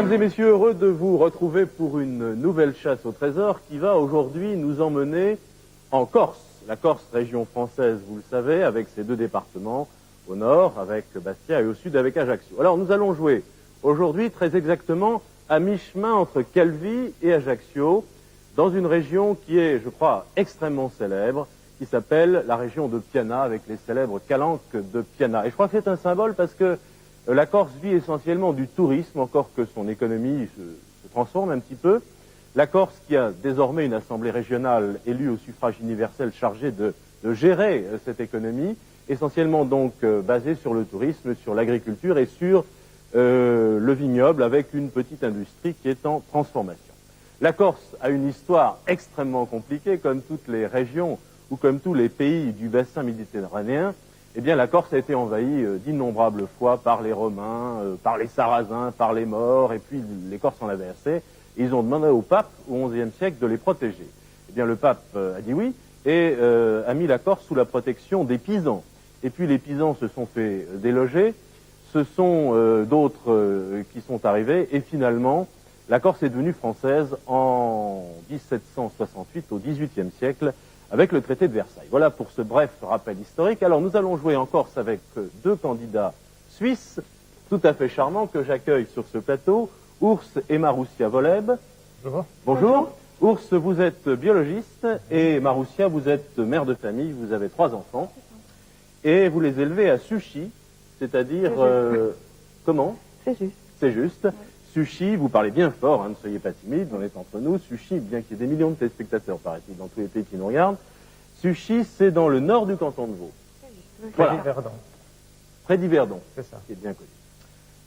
Mesdames et messieurs, heureux de vous retrouver pour une nouvelle chasse au trésor qui va aujourd'hui nous emmener en Corse. La Corse, région française, vous le savez, avec ses deux départements, au nord avec Bastia et au sud avec Ajaccio. Alors nous allons jouer aujourd'hui très exactement à mi-chemin entre Calvi et Ajaccio, dans une région qui est, je crois, extrêmement célèbre, qui s'appelle la région de Piana, avec les célèbres calanques de Piana. Et je crois que c'est un symbole parce que la Corse vit essentiellement du tourisme, encore que son économie se transforme un petit peu. La Corse, qui a désormais une assemblée régionale élue au suffrage universel chargée de gérer cette économie, essentiellement donc basée sur le tourisme, sur l'agriculture et sur le vignoble, avec une petite industrie qui est en transformation. La Corse a une histoire extrêmement compliquée, comme toutes les régions ou comme tous les pays du bassin méditerranéen. Eh bien, la Corse a été envahie d'innombrables fois par les Romains, par les Sarrasins, par les Maures, et puis les Corses en avaient assez. Et ils ont demandé au pape, au XIe siècle, de les protéger. Eh bien, le pape a dit oui, et a mis la Corse sous la protection des Pisans. Et puis les Pisans se sont fait déloger, ce sont d'autres qui sont arrivés, et finalement, la Corse est devenue française en 1768, au XVIIIe siècle, avec le traité de Versailles. Voilà pour ce bref rappel historique. Alors nous allons jouer en Corse avec deux candidats suisses, tout à fait charmants, que j'accueille sur ce plateau, Urs et Maroussia Voleb. Bonjour. Bonjour. Urs, vous êtes biologiste, et Maroussia, vous êtes mère de famille, vous avez 3 enfants, et vous les élevez à Sushi, c'est-à-dire... comment? C'est juste. C'est juste. Oui. Sushi, vous parlez bien fort, hein, ne soyez pas timide, on est entre nous. Sushi, bien qu'il y ait des millions de téléspectateurs, paraît-il, dans tous les pays qui nous regardent. Sushi, c'est dans le nord du canton de Vaud. Voilà. Près d'Yverdon. Près d'Yverdon. C'est ça. Qui est bien connu.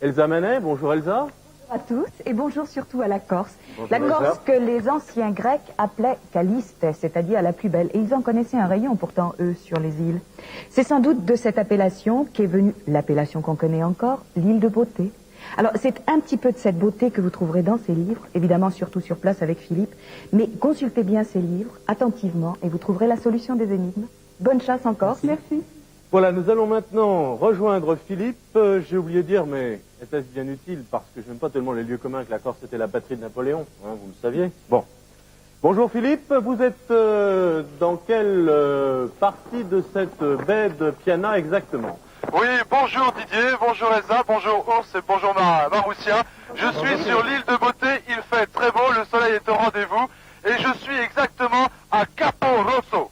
Elsa Manet, bonjour Elsa. Bonjour à tous et bonjour surtout à la Corse. Bonjour la Corse Elsa. que les anciens Grecs appelaient Caliste, c'est-à-dire la plus belle. Et ils en connaissaient un rayon pourtant, eux, sur les îles. C'est sans doute de cette appellation qu'est venue l'appellation qu'on connaît encore, l'île de beauté. Alors, c'est un petit peu de cette beauté que vous trouverez dans ces livres, évidemment surtout sur place avec Philippe, mais consultez bien ces livres attentivement et vous trouverez la solution des énigmes. Bonne chasse en Corse, merci. Voilà, nous allons maintenant rejoindre Philippe. J'ai oublié de dire, mais était-ce bien utile, parce que je n'aime pas tellement les lieux communs, que la Corse était la patrie de Napoléon, hein, vous le saviez. Bon. Bonjour Philippe, vous êtes dans quelle partie de cette baie de Piana exactement? Oui, bonjour Didier, bonjour Elsa, bonjour Urs et bonjour Maroussia. Je suis sur l'île de Beauté, il fait très beau, le soleil est au rendez-vous et je suis exactement à Capo Rosso.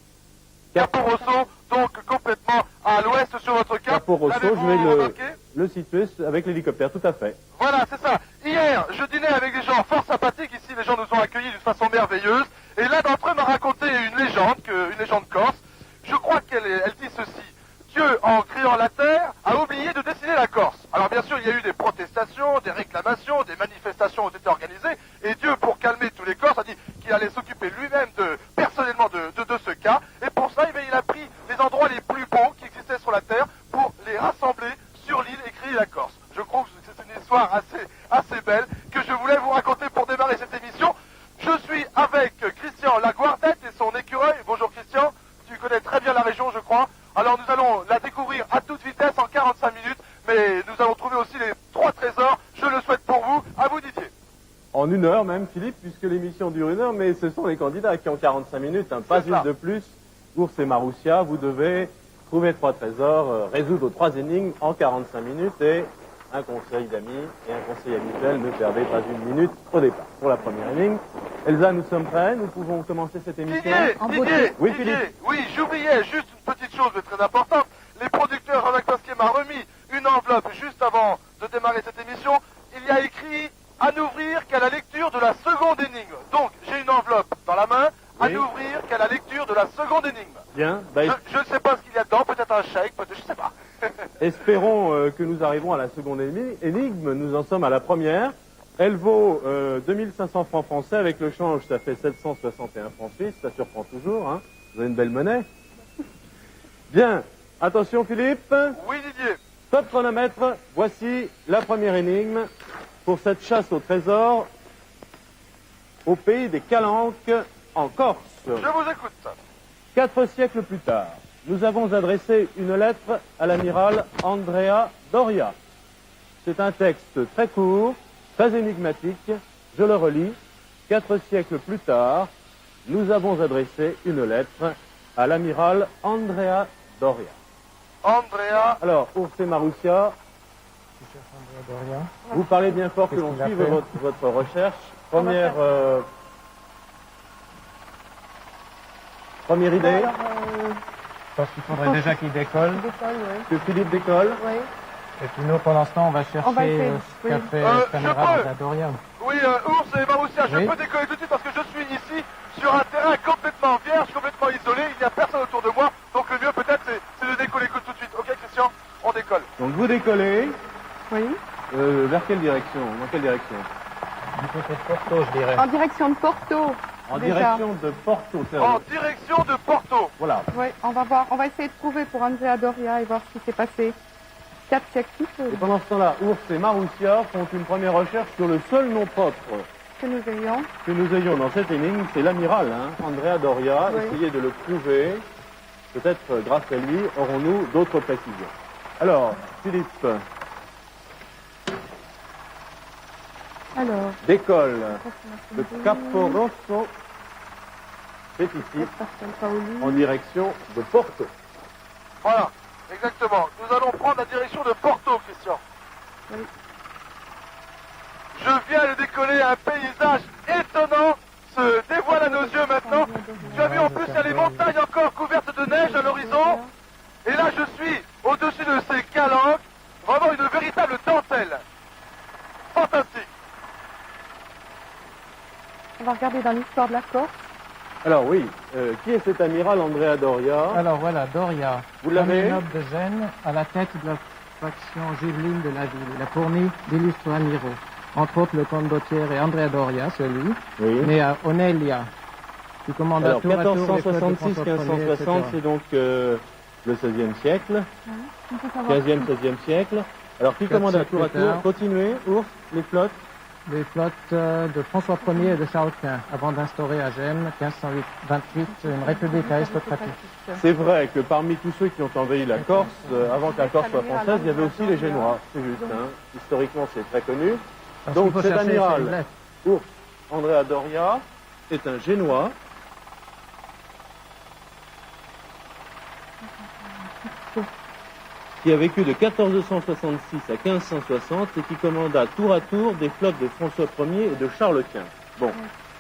Capo Rosso, donc complètement à l'ouest sur votre carte. Capo Rosso, je vais le situer avec l'hélicoptère, tout à fait. Voilà, c'est ça. Hier, je dînais avec des gens fort sympathiques, ici les gens nous ont accueillis d'une façon merveilleuse et l'un d'entre eux m'a raconté une légende corse. Je crois qu'elle dit ceci. Dieu, en créant la terre, a oublié de dessiner la Corse. Alors bien sûr, il y a eu des protestations, des réclamations, des manifestations ont été organisées, et Dieu, pour calmer tous les Corses, a dit qu'il allait s'occuper lui-même personnellement de ce cas, et pour ça, il a pris les endroits les plus beaux qui existaient sur la terre pour les rassembler sur l'île et créer la Corse. Je trouve que c'est une histoire assez belle que je voulais vous raconter pour démarrer cette émission. Je suis avec Christian Laguardette et son écureuil. Bonjour Christian, tu connais très bien la région, je crois. Alors nous allons la découvrir à toute vitesse en 45 minutes, mais nous allons trouver aussi les 3 trésors, je le souhaite pour vous, à vous Didier. En 1 heure même Philippe, puisque l'émission dure 1 heure, mais ce sont les candidats qui ont 45 minutes, hein, pas une de plus. Urs et Maroussia, vous devez trouver 3 trésors, résoudre 3 énigmes en 45 minutes, et un conseil d'amis et un conseil habituel, ne perdez pas 1 minute au départ. Pour la première énigme, Elsa, nous sommes prêts, nous pouvons commencer cette émission. Didier, oui, Philippe. Oui, j'oubliais juste une petite chose mais très importante. Les producteurs Romain Cosquet m'a remis une enveloppe juste avant de démarrer cette émission. Il y a écrit à n'ouvrir qu'à la lecture de la seconde énigme. Donc, j'ai une enveloppe dans la main, à n'ouvrir qu'à la lecture de la seconde énigme. Bien. Je ne sais pas ce qu'il y a dedans, peut-être un chèque, peut-être, je ne sais pas. Espérons que nous arrivons à la seconde énigme. Nous en sommes à la première. Elle vaut 2500 francs français. Avec le change, ça fait 761 francs suisses. Ça surprend toujours, hein. Vous avez une belle monnaie. Bien. Attention, Philippe. Oui, Didier. Top chronomètre. Voici la première énigme pour cette chasse au trésor au pays des Calanques, en Corse. Je vous écoute. 4 siècles plus tard, nous avons adressé une lettre à l'amiral Andrea Doria. C'est un texte très court, très énigmatique. Je le relis. 4 siècles plus tard, nous avons adressé une lettre à l'amiral Andrea Doria. Andrea. Alors, Ours et Marussia, vous parlez bien fort que l'on suive votre recherche. Première idée. Alors, je pense qu'il faudrait déjà qu'il décolle. Que Philippe décolle. Oui. Et puis nous, pour l'instant, on va chercher ce qu'a fait caméra de Doria. Oui, Ours et Marussia, je Oui. peux décoller tout de suite parce que je suis ici sur un terrain complètement vierge, complètement isolé. Il n'y a personne autour de moi. Donc le mieux peut-être c'est de décoller tout de suite. Ok Christian, on décolle. Donc vous décollez. Oui. Vers quelle direction? Dans quelle direction? Du côté de Porto, je dirais. En direction de Porto. En déjà. direction de Porto. En direction de Porto. Voilà. Oui, on va voir. On va essayer de trouver pour Andrea Doria et voir ce qui s'est passé. 4 siècles plus tôt Et pendant ce temps-là, Ours et Marussia font une première recherche sur le seul nom propre que nous ayons. que nous ayons dans cette énigme, c'est l'amiral, Andrea Doria. Oui. Essayez de le trouver. Peut-être grâce à lui, aurons-nous d'autres précisions. Alors, Philippe, Alors, décolle de Caporosso. C'est ici, Pascal Paoli. en direction de Porto. Voilà, exactement. Nous allons prendre la direction de Porto, Christian. Oui. Je viens de décoller, un paysage étonnant se dévoile à nos yeux maintenant. Tu as vu en plus, il y a les montagnes encore couvertes de neige à l'horizon. Et là, je suis au-dessus de ces calanques. Vraiment une véritable dentelle. Fantastique. On va regarder dans l'histoire de la Corse. Alors oui, qui est cet amiral Andrea Doria? Alors voilà, Doria, Vous l'avez? premier noble de Gênes, à la tête de la faction gibelline de la ville. Il a fourni d'illustres amiraux, entre autres le comte Bautière et Andrea Doria, c'est lui, Oui. né à Onelia, qui commande Alors, à tour les flottes de 1466, François Ier, 1560, etc. c'est donc le 16e siècle, On peut savoir 15e, 16e siècle. Alors, qui commande à tour à tour? Continuez, Ours, les flottes. Les flottes de François Ier et de Charles Quint, avant d'instaurer à Gênes, 1528, une république aristocratique. C'est vrai que parmi tous ceux qui ont envahi la Corse, avant que la Corse soit française, il y avait aussi les Génois. C'est juste, historiquement, c'est très connu. Parce Donc, qu'il faut cet chercher, c'est une amiral, lettre. Ours, Andrea Doria, est un Génois. Qui a vécu de 1466 à 1560 et qui commanda tour à tour des flottes de François Ier et de Charles Quint. Bon,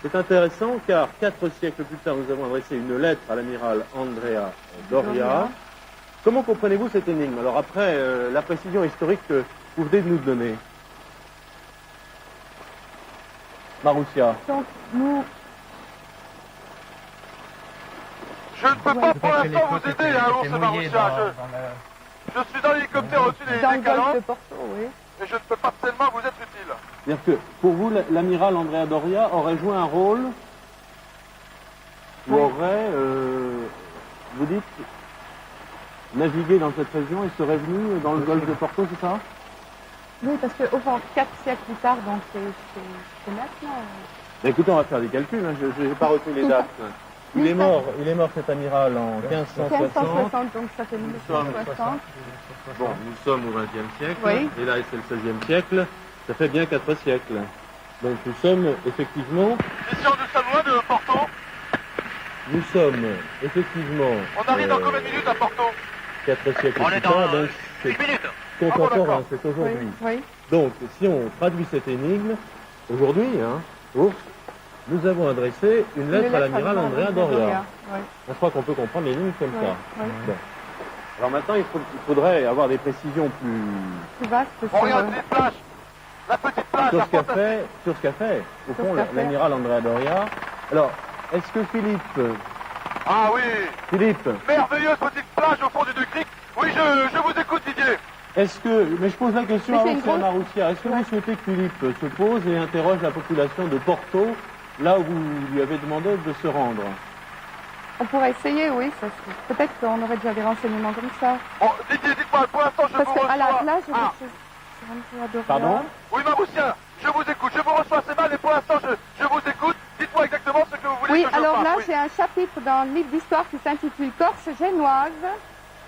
c'est intéressant car 4 siècles plus tard, nous avons adressé une lettre à l'amiral Andrea Doria. Comment comprenez-vous cette énigme? Alors après la précision historique que vous venez de nous donner. Marussia. Donc, nous, Je ne peux pas pour l'instant vous aider, Ours et Marussia. Je suis dans l'hélicoptère au-dessus des dans le golfe de calanques Porto, oui. et je ne peux pas tellement vous être utile. C'est-à-dire que pour vous, l'amiral Andrea Doria aurait joué un rôle ou aurait, vous dites, navigué dans cette région et serait venu dans le golfe de Porto, c'est ça? Oui, parce qu'au fond, 4 siècles plus tard, donc c'est maintenant. Ben, écoutez, on va faire des calculs, je n'ai pas retenu les dates. Il est mort cet amiral en 1560. 1560, donc ça fait 1960. Bon, nous sommes au XXe siècle, Oui. et là c'est le XVIe siècle, ça fait bien 4 siècles. Donc nous sommes effectivement, Christian, nous sommes loin de Porto. On arrive dans combien de minutes à Porto? 4 siècles plus tard, donc c'est contemporain, c'est Oui, aujourd'hui. oui. Donc si on traduit cette énigme, aujourd'hui, Ours, nous avons adressé une lettre à l'amiral Andrea Doria. Oui, Je crois qu'on peut comprendre l'énigme comme oui, ça. oui. Bon. Alors maintenant, il faudrait avoir des précisions plus... Plus vaste On regarde les plages. La petite plage, la fantastique. sur ce qu'a fait, au Sur fond, ce qu'a fait. l'amiral Andrea Doria. Alors, est-ce que Philippe, Ah oui, merveilleuse petite plage au fond du Creek. Oui, je vous écoute, Didier. est-ce que, mais je pose la question Mais à c'est une Ours et à grosse- Marussia, est-ce que vous souhaitez que Philippe se pose et interroge la population de Porto, là où vous lui avez demandé de se rendre? On pourrait essayer, oui. Peut-être qu'on aurait déjà des renseignements comme ça. Bon, Didier, dites-moi, pour l'instant, je Parce vous qu'à la reçois. plage, Ah, Pardon? oui, Marussia, je vous écoute. Je vous reçois assez mal, et pour l'instant, je vous écoute. Dites-moi exactement ce que vous voulez Oui, que je alors fasse. là, Oui. j'ai un chapitre dans le livre d'histoire qui s'intitule Corse génoise.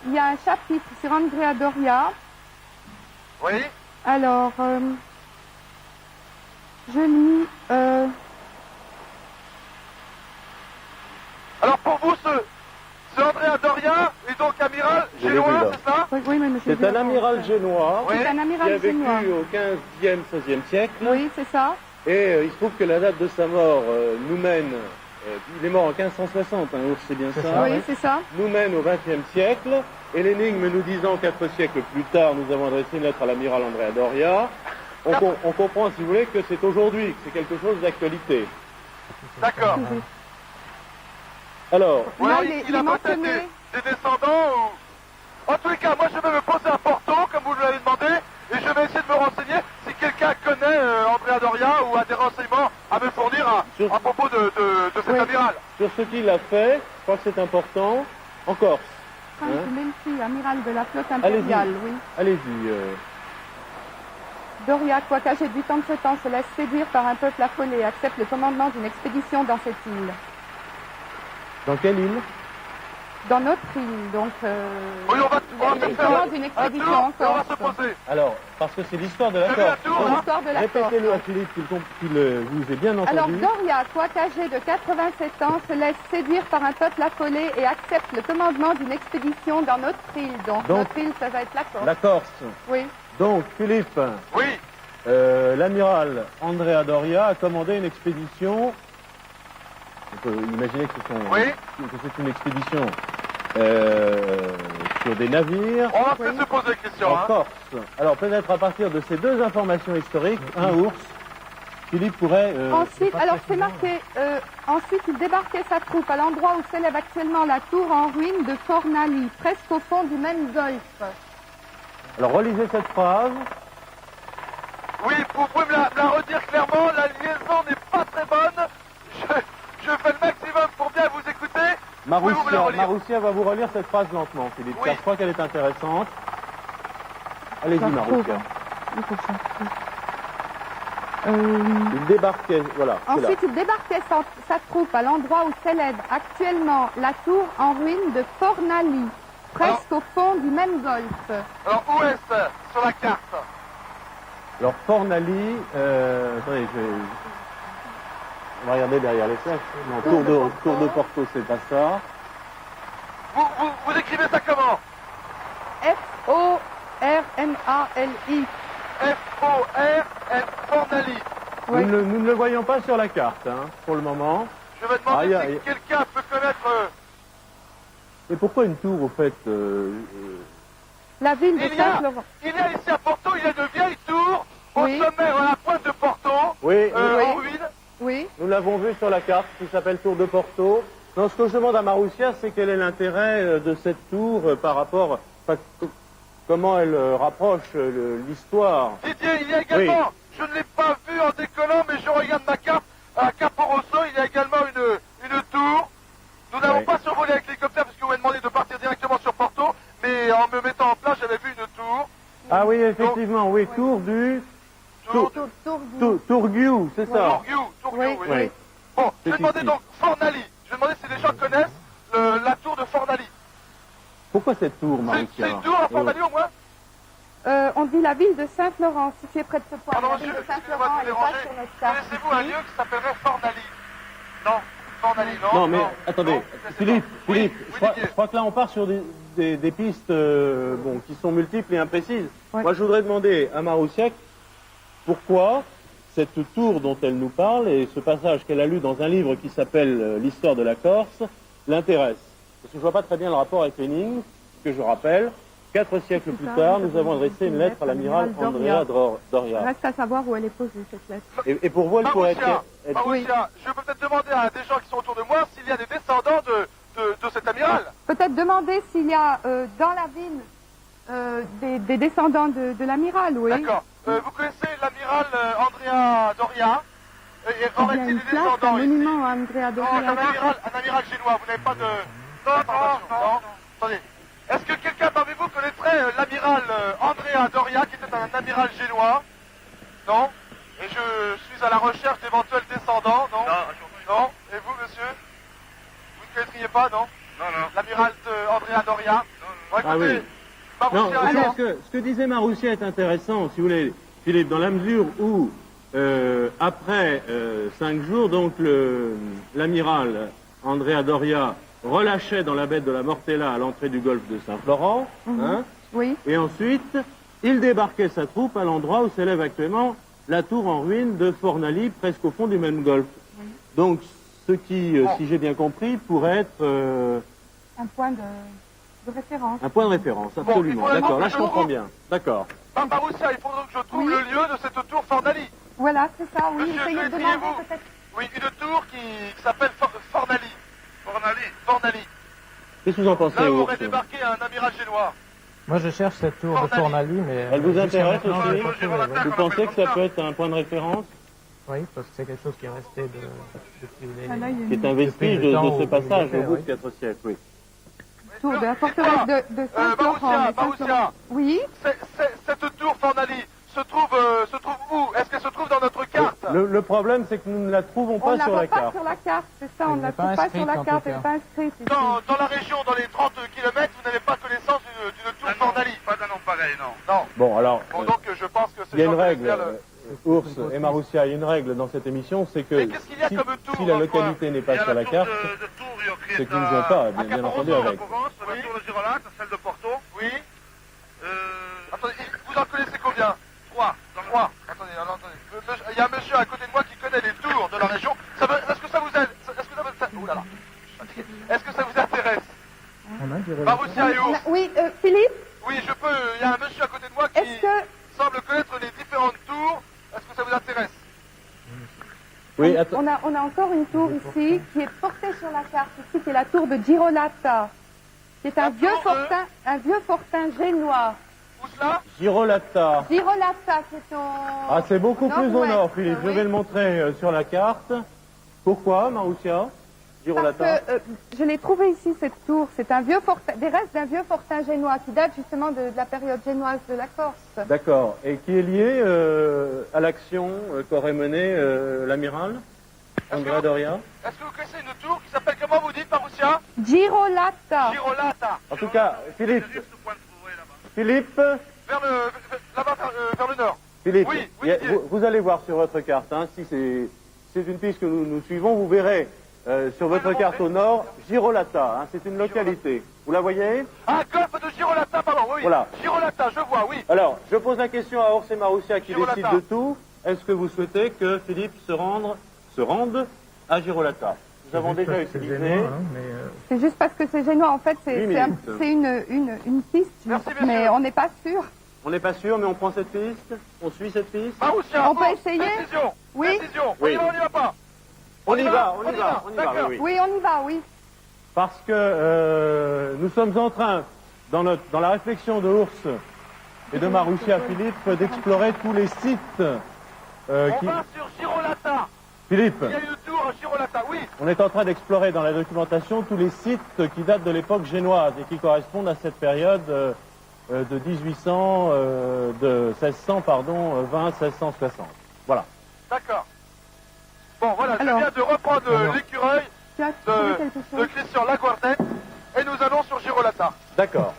Il y a un chapitre sur Andrea Doria. Oui, Alors, Je lis... Alors pour vous, ce Andrea Doria est donc amiral Je l'ai vu, génois, là. c'est ça? oui, mais monsieur C'est un Durand, amiral génois Oui. C'est un qui a amiral vécu génois. au 15e, 16e siècle. Oui, c'est ça. Et il se trouve que la date de sa mort nous mène... il est mort en 1560, hein, Ours, c'est bien ça, Oui, c'est ça. nous mène au XXe siècle. Et l'énigme nous disant 4 siècles plus tard, nous avons adressé une lettre à l'amiral Andrea Doria. On comprend, si vous voulez, que c'est aujourd'hui, que c'est quelque chose d'actualité. D'accord. Alors, Ou Là, alors, il est il a peut-être mentionné. des descendants ou... En tous les cas, moi je vais me poser à Porto, comme vous l'avez demandé, et je vais essayer de me renseigner si quelqu'un connaît Andrea Doria ou a des renseignements à me fournir à propos de cet Oui. amiral. sur ce qu'il a fait, je crois que c'est important, en Corse. Frank Melfi, amiral de la flotte Allez-y. impériale, oui. Allez-y. Doria, quoique âgé de 87 ans, se laisse séduire par un peuple affolé et accepte le commandement d'une expédition dans cette île. Dans quelle île? Dans notre île, donc... Oui, on va il se faire commande une un expédition tour en et on va se Corse. poser. Alors, parce que c'est l'histoire de la J'ai vu un Corse. tour, hein. L'histoire de la Corse. Répétez-le à Philippe qu'il vous ait bien entendu. Alors Doria, quoique âgé de 87 ans, se laisse séduire par un peuple affolé et accepte le commandement d'une expédition dans notre île. Donc notre île, ça va être la Corse. La Corse. Oui. Donc, Philippe, Oui, l'amiral Andrea Doria a commandé une expédition. On peut imaginer que c'est une expédition sur des navires on va peut-être se poser question. en Hein. Corse. Alors, peut-être à partir de ces deux informations historiques, un ours, Philippe pourrait... Ensuite, alors c'est marqué, ensuite il débarquait sa troupe à l'endroit où s'élève actuellement la tour en ruine de Fornali, presque au fond du même golfe. Alors, relisez cette phrase. Oui, vous pouvez me la redire clairement, la liaison n'est pas très bonne. Je fais le maximum pour bien vous écouter. Pouvez-vous me la relire? Maroussia va vous relire cette phrase lentement, Philippe, Oui. car je crois qu'elle est intéressante. Allez-y, Ça se trouve. Maroussia. Il faut que ça se trouve. Il débarquait, voilà, c'est là. Ensuite, il débarquait sa troupe à l'endroit où s'élève actuellement la tour en ruine de Fornali, presque au fond du même golfe. Alors, où est-ce sur la carte? Alors, Fornali, attendez, on va regarder derrière les flèches. Non, Tour de Porto, c'est pas ça. Vous écrivez ça comment? F-O-R-N-A-L-I. F-O-R-N Fornali. Oui. Nous ne le voyons pas sur la carte, hein, pour le moment. Je vais demander Ah, si quelqu'un peut connaître... Et pourquoi une tour, au fait La ville de Il y a Saint-Laurent. ici à Porto, il y a une vieille tour au Oui. sommet, à la pointe de Porto, Oui, en ruine. Oui. nous l'avons vu sur la carte, qui s'appelle Tour de Porto. Non, ce que je demande à Maroussia, c'est quel est l'intérêt de cette tour par rapport... comment elle rapproche l'histoire. Didier, il y a également, je ne l'ai pas vu en décollant, mais je regarde ma carte, à Capo Rosso, il y a également une tour. Nous n'avons Oui. pas survolé avec l'hélicoptère parce que vous m'avez demandé de partir directement sur Porto, mais en me mettant en place, j'avais vu une tour. Ah oui, effectivement, oui, Tour du... Tourgiou, c'est ça. Tourgiou, Oui. oui. Oui. Bon, je C'est vais demander ici. donc Fornali. Je vais demander si les gens connaissent la tour de Fornali. Pourquoi cette tour, C'est Maroussia une tour à Fornali au moins? On dit la ville de Saint-Florent, située près de ce point. Pardon, La monsieur, ville de excusez-moi Saint-Florent, de elle vous est pas déranger. sur notre carte. Connaissez-vous un lieu qui s'appellerait Fornali? Non, Fornali, non. Non, mais attendez, non, je sais Philippe, pas. Philippe, Oui, je crois, Didier. je crois que là on part sur des pistes qui sont multiples et imprécises. Ouais. Moi je voudrais demander à Maroussia pourquoi cette tour dont elle nous parle et ce passage qu'elle a lu dans un livre qui s'appelle L'histoire de la Corse l'intéresse. Parce que je vois pas très bien le rapport avec l'énigme, que je rappelle. 4 siècles plus tard, nous avons adressé une lettre à l'amiral Andrea Doria. Reste à savoir où elle est posée, cette lettre. Et pour vous, elle pourrait être... Maroussia, je peux peut-être demander à des gens qui sont autour de moi s'il y a des descendants de cet amiral. Peut-être demander s'il y a dans la ville des descendants de l'amiral, oui. D'accord. Vous connaissez l'amiral Andrea Doria? Et Il y a aurait-il une des plaque, un descendants ici? monument à Andrea Non, un Doria. amiral génois, vous n'avez pas de... Non. Attendez. Est-ce que quelqu'un parmi vous connaîtrait l'amiral Andrea Doria, qui était un amiral génois? Non. Et je suis à la recherche d'éventuels descendants, non? Non. Et vous, monsieur? Vous ne connaîtriez pas, non? Non. L'amiral Andrea Doria? Bon, écoutez, Ah oui. Non, Maroussia, ce que disait Maroussia est intéressant, si vous voulez, Philippe, dans la mesure où après 5 jours, donc l'amiral Andrea Doria relâchait dans la baie de la Mortella à l'entrée du golfe de Saint-Florent. Hein, Oui. et ensuite, il débarquait sa troupe à l'endroit où s'élève actuellement la tour en ruine de Fornali, presque au fond du même golfe. Donc, ce qui, si j'ai bien compris, pourrait être Un point de référence. un point de référence, absolument. Bon, D'accord, là je je comprends bien. D'accord. Marussia, il faut donc que je trouve le lieu de cette tour Fornali. Voilà, c'est ça, oui. Monsieur, Essayez de demander écrivez-vous. peut-être. Oui, une tour qui s'appelle Fornali. Fornali. Qu'est-ce que vous en pensez, Là où Ours aurait débarqué un amiral génois. Moi, je cherche cette tour de Fornali, mais... Elle vous jusqu'à intéresse maintenant, aussi je l'ai pas trouvée, ouais. Vous pensez que ça peut être un point de référence Oui, parce que c'est quelque chose qui est resté depuis les... qui est un vestige Depuis le temps de ce où passage il au bout de était, 4 siècles, oui. Tour de la forteresse de Saint-Laurent. Marussia, Oui. cette tour Fornali se trouve où? Est-ce qu'elle se trouve dans notre carte? Le problème, c'est que nous ne la trouvons On pas ne la sur voit la pas carte. sur la carte, c'est ça, on Elle ne la n'est pas trouve pas inscrite, sur la en carte, tout elle cas. n'est pas inscrite ici. Dans la région, dans les 30 km, vous n'avez pas connaissance d'une tour Fornali. Pas d'un nom pareil, non. Non. Bon, alors, Bon, donc je pense que c'est il y a une Jean-Pierre règle, Gaspard, Ours et Marussia, il y a une règle dans cette émission, c'est que Mais qu'est-ce qu'il y a si, comme tour, si la toi localité n'est pas sur la carte, c'est qu'ils ne jouent pas, bien entendu, avec. La tour de Girolate, celle de Porto. Oui. Attendez, vous en connaissez combien? 3. Attendez, il y a un monsieur à côté de moi qui connaît les tours de la région. Est-ce que ça vous aide? Ouh là là. Est-ce que ça vous intéresse? Marussia et Ours. Oui, Philippe, Oui, je peux. Il y a un monsieur à côté de moi qui est-ce que... semble connaître les différentes tours. Est-ce que ça vous intéresse? Oui, attends. On a encore une tour ici qui est portée sur la carte ici, qui est la tour de Girolata, qui est un vieux fortin génois. Où cela? Girolata. Girolata, qui est en... Ah, c'est beaucoup plus au nord-ouest, nord, Philippe. Je oui. vais le montrer sur la carte. Pourquoi, Marussia? Girolata. Parce que je l'ai trouvé ici, cette tour. C'est un vieux fortin, des restes d'un vieux fortin génois qui date justement de la période génoise de la Corse. D'accord. Et qui est lié à l'action qu'aurait menée l'amiral Andrea Doria? Est-ce que vous connaissez une tour qui s'appelle comment vous dites, Marussia? Girolata. Girolata. En tout cas, Philippe, Là-bas, vers le nord. Philippe, Oui, vous allez voir sur votre carte, hein, si c'est une piste que nous suivons, vous verrez sur votre carte au nord, Girolata, hein, c'est une localité. Vous la voyez? Ah, golfe de Girolata, pardon, oui. Voilà. Girolata, je vois, oui. Alors, je pose la question à Ours et Marussia qui Girolata. décident de tout. Est-ce que vous souhaitez que Philippe se rende à Girolata? Nous avons déjà utilisé... C'est juste parce que c'est génois. En fait, c'est 8 minutes. une piste, Merci, bien mais sûr. on n'est pas sûr. On n'est pas sûr, mais on prend cette piste? On suit cette piste? Marussia, On peut essayer? Décision. Oui. Décision. Oui. On y va pas? On y va, D'accord. oui. Oui, on y va, oui. Parce que nous sommes en train, dans la réflexion de Ours et de Marussia Philippe, d'explorer tous les sites On va sur Girolata. Philippe, Il y a une tour à Girolata, oui. on est en train d'explorer dans la documentation tous les sites qui datent de l'époque génoise et qui correspondent à cette période de 1800, de 1600, pardon, 20, 1660. Voilà. D'accord. Bon, voilà, Alors. je viens de reprendre l'écureuil Tu as trouvé quelque de chose? Christian Laguardet et nous allons sur Girolata. D'accord.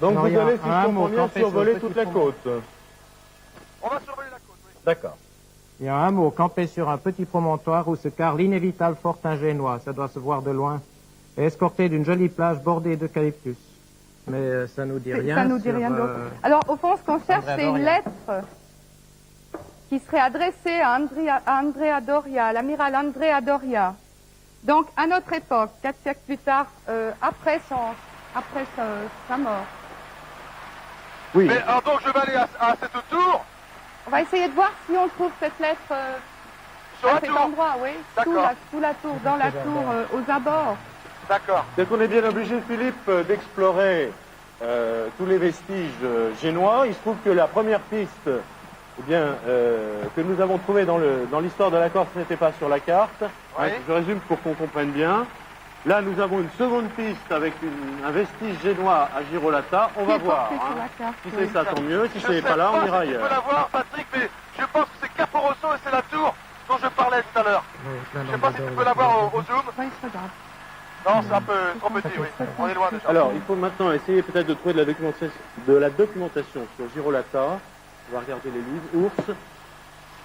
Donc Non, vous il y a allez, si un je mot comprends bien, campé sur survoler le toute petit la pont. côte. On va survoler la côte, oui. D'accord. Il y a un mot campé sur un petit promontoire où se carre l'inévitable fortin génois. Ça doit se voir de loin. Et escorté d'une jolie plage bordée d'eucalyptus. Mais ça nous dit rien. Ça nous dit sur, rien d'autre. Alors, au fond, ce qu'on cherche, Andrea c'est une Doria. lettre qui serait adressée à Andrea Doria, à l'amiral Andrea Doria. Donc, à notre époque, 4 siècles plus tard, après sa mort. Oui. Mais alors donc je vais aller à cette tour, On va essayer de voir si on trouve cette lettre sur à la cet tour. endroit, oui. D'accord. Sous la tour, dans la tour, aux abords. D'accord. C'est qu'on est bien obligé, Philippe, d'explorer tous les vestiges génois. Il se trouve que la première piste que nous avons trouvée dans l'histoire de la Corse n'était pas sur la carte. Oui. Je résume pour qu'on comprenne bien. Là, nous avons une seconde piste avec un vestige génois à Girolata. On va Qui est voir. porté sur hein. la carte, Si oui. c'est ça, tant mieux. Si Je c'est sais pas là, on ira si tu peux ailleurs. la voir, Patrick, mais je pense que c'est Caporosso et c'est la tour dont je parlais tout à l'heure. Je sais pas si tu peux la voir au zoom. Oui, je regarde. Non, c'est un peu trop petit, oui. On est loin déjà. Alors, il faut maintenant essayer peut-être de trouver de la documentation sur Girolata. On va regarder les livres. Ours.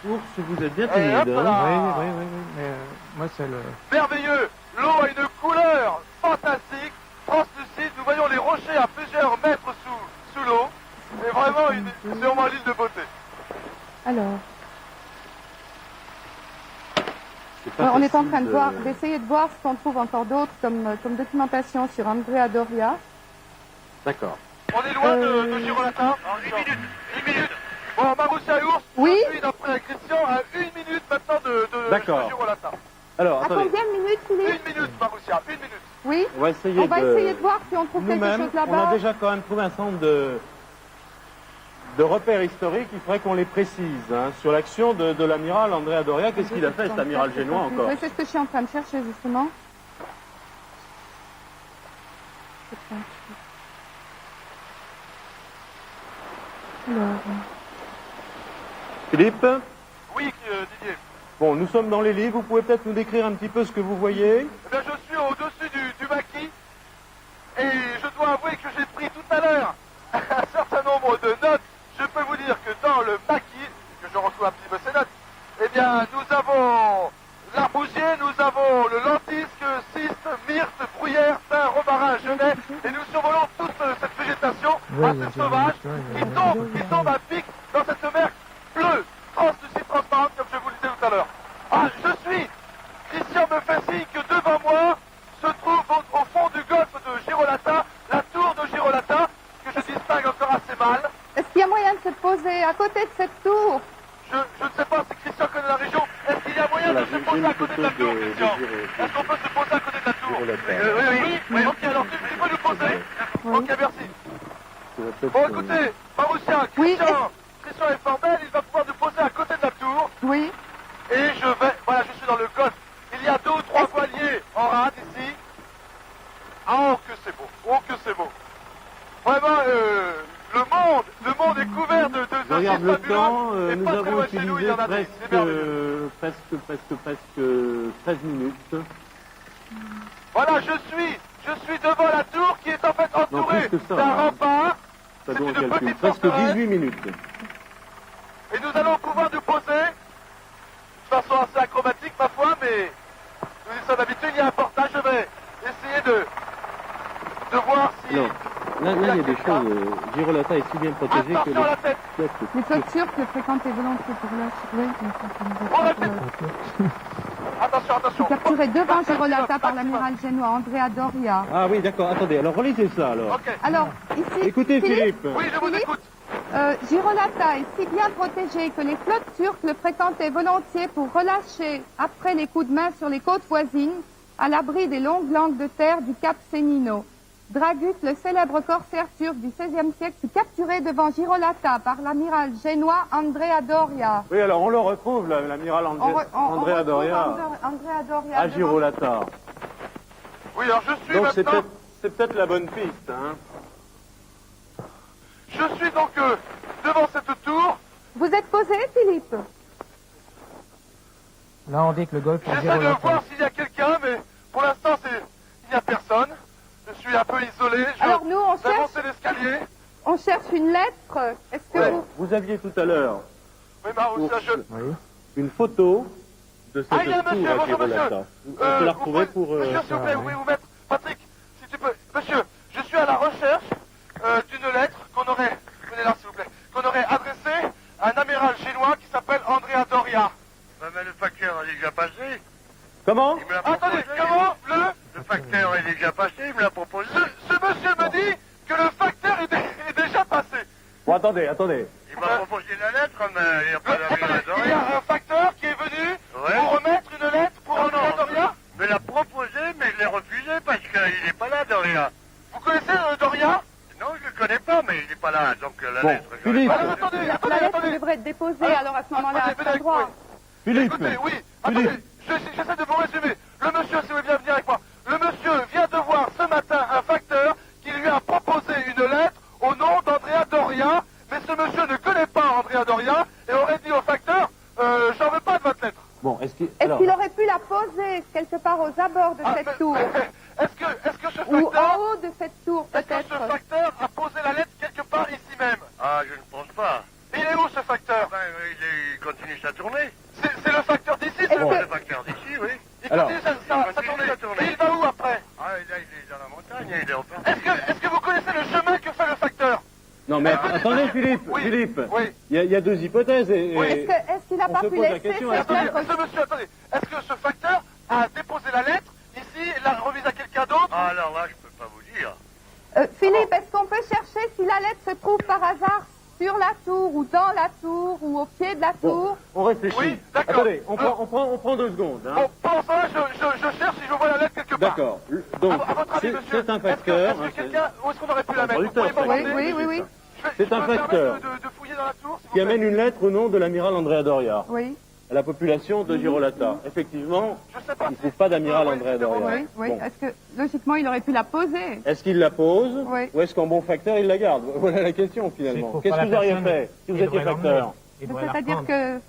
Ours, vous êtes bien Et timide. hop là. Oui. Mais, moi, c'est le... Merveilleux. L'eau a une couleur fantastique, translucide. Nous voyons les rochers à plusieurs mètres sous l'eau. C'est vraiment c'est vraiment l'île de beauté. Alors, C'est pas on est en facile train d'essayer de voir ce qu'on trouve encore d'autre comme documentation sur Andrea Doria. D'accord. On est loin de Girolata. 8 minutes. 10 minutes. Bon, Marussia et Ours, Oui. je suis d'après Christian à 1 minute maintenant de D'accord. Girolata. Alors, À attendez. combien de minutes, 1 Philippe? minute, Marussia, 1 minute. Oui. On va essayer On va essayer de voir si on trouve quelque nous-mêmes, chose on a là-bas. déjà quand même trouvé un certain nombre de repères historiques. Il faudrait qu'on les précise. Hein, sur l'action de l'amiral Andrea Doria. Qu'est-ce qu'il a fait, cet amiral génois, encore? Oui, c'est ce que je suis en train de chercher, justement. Alors, Philippe? Oui, Didier. Bon, nous sommes dans les livres. Vous pouvez peut-être nous décrire un petit peu ce que vous voyez? Eh bien, je suis au-dessus du maquis. Et je dois avouer que j'ai pris tout à l'heure un certain nombre de notes. Je peux vous dire que dans le maquis, que je retrouve un petit peu ces notes, eh bien, nous avons l'arbousier, nous avons le lentisque, ciste, myrte, bruyère, thym, romarin, genêt, et nous survolons toute cette végétation assez sauvage qui tombe à pic dans cette mer bleue, translucide, transparente, comme je vous le disais tout à l'heure. Ah, Christian me fait signe que devant moi se trouve au fond du golfe de Girolata, la tour de Girolata, que je distingue encore assez mal. est-ce qu'il y a moyen de se poser à côté de cette tour? Je ne sais pas si Christian connaît la région. Est-ce qu'il y a moyen Voilà, de se j'ai poser une à côté de la photo tour, de Christian? Girolata. Est-ce qu'on peut se poser à côté de la tour? Girolata. Oui, ok, alors tu peux nous poser? Ok, merci. Bon, écoutez, Marussia, Oui. Christian est fort belle, il va pouvoir nous poser à côté de la tour. Oui. Et voilà, je suis dans le golfe. Il y a 2 ou 3 voiliers en rade ici. Ah, oh, que c'est beau, oh, que c'est beau. Vraiment, le monde est couvert de Je regarde le temps, et nous pas très avons loin de chez nous, il y utilisé en a des. C'est merveilleux. presque 13 minutes. Voilà, je suis devant la tour qui est en fait entourée plus que ça, d'un hein. rempart. Ça C'est doit une calculer. petite Presque forteresse. 18 minutes. Et nous allons pouvoir nous poser de façon assez acrobatique, ma foi, mais nous y sommes d'habitude, il y a un portage, je vais essayer de voir si... Alors, là, il y a des choses. Girolata est si bien protégée que Attention à la tête. Les clôtures que fréquentait volontiers pour la... Oui, On la tête. Attention. capturé devant Girolata par l'amiral génois Andrea Doria. Ah oui, d'accord. Attendez, alors relisez ça, alors. Ok. Alors, ici... Écoutez, Philippe. Oui, je vous Philippe, écoute. Girolata est si bien protégé que les flottes turques le fréquentaient volontiers pour relâcher, après les coups de main sur les côtes voisines, à l'abri des longues langues de terre du cap Sennino. Dragut, le célèbre corsaire turc du XVIe siècle, fut capturé devant Girolata par l'amiral génois Andrea Doria. Oui, alors on le retrouve, l'amiral Andrea Doria, Andrea Doria à devant- Girolata. Oui, alors je suis Donc c'est maintenant... peut-être la bonne piste, hein. Je suis donc devant cette tour. Vous êtes posé, Philippe? Là, on dit que le golfe en J'essaie de Girolata. voir s'il y a quelqu'un, mais pour l'instant, il n'y a personne. Je suis un peu isolé. Alors nous, on J'ai cherche, monté l'escalier. on cherche une lettre. Est-ce que Ouais. vous... Vous aviez tout à l'heure Oui, Marussia, je... Oui. une photo de cette Ah, il y a un tour monsieur, à bonjour monsieur. Girolata. On peut la retrouver vous pouvez- pour... Monsieur, s'il vous plaît, ça, vous pouvez vous mettre... Patrick, si tu peux... Monsieur, je suis à la recherche d'une lettre qu'on aurait... Venez là, s'il vous plaît. Qu'on aurait adressée à un amiral génois qui s'appelle Andrea Doria. Mais le facteur est déjà passé. Comment? Il me l'a proposé. Attendez, comment Le facteur est déjà passé, il me l'a proposé. Ce monsieur me dit que le facteur est déjà passé. Bon, attendez. Il m'a proposé la lettre, mais il n'y a pas Attendez, d'amiral il y a Doria. un facteur qui est venu Ouais. pour remettre une lettre pour Non, Andrea non. Doria. Il me l'a proposé, mais je l'ai refusé parce qu'il n'est pas là, Doria. Vous connaissez Doria? Non, je ne le connais pas, mais il n'est pas là, donc la Bon, lettre... je Philippe. l'ai Alors pas. attendez, La lettre devrait être déposée alors à ce moment-là à Attendez, cet venez avec endroit. moi. Philippe. Écoutez, oui, attendez, j'essaie de vous résumer. Le monsieur, si vous voulez bien venir avec moi, le monsieur vient de voir ce matin un facteur qui lui a proposé une lettre au nom d'Andrea Doria, mais ce monsieur ne connaît pas Andrea Doria et aurait dit au facteur, j'en veux pas de votre lettre. Bon, est-ce qu'il... Est-ce qu'il aurait pu la poser quelque part aux abords de cette tour? Est-ce que ce Ou facteur... en haut de cette tour, Est-ce que peut-être? ce facteur a posé la lettre quelque part ici même? Ah, je ne pense pas. Il est où ce facteur? Ben, il continue sa tournée, Attendez, Philippe, Oui, Philippe. oui. Il y a deux hypothèses et Est-ce qu'il n'a on pas se pu pose la laisser question, cette est-ce que- lettre Monsieur, attendez. Est-ce que ce facteur a déposé la lettre ici et l'a remise à quelqu'un d'autre? Ah, alors là, je peux pas vous dire. Philippe, est-ce qu'on peut chercher si la lettre se trouve par hasard sur la tour ou dans la tour ou au pied de la tour? on réfléchit. Oui, d'accord. Attendez, on prend 2 secondes. Hein. Bon, pendant ça, je cherche si je vois la lettre quelque part. D'accord. Donc, À votre avis, c'est monsieur, un facteur. Est-ce que quelqu'un, où est-ce qu'on aurait pu la mettre? Vous Producteur, pouvez m'en ça. demander Oui. C'est Je un peux me facteur permettre de fouiller dans la tour, s'il vous qui plaît amène une lettre au nom de l'amiral Andrea Doria Oui, à la population de Girolata. Effectivement, Je sais pas il ne si- trouve pas d'amiral Oui, Andrea c'est Doria. vrai. oui. Bon. Est-ce que, logiquement, il aurait pu la poser? Est-ce qu'il la pose Oui. ou est-ce qu'en bon facteur il la garde? Voilà la question S'il finalement. trouve Qu'est-ce pas que la vous auriez personne, fait si vous il étiez devrait facteur? l'emmener. Il devrait la C'est-à-dire reprendre.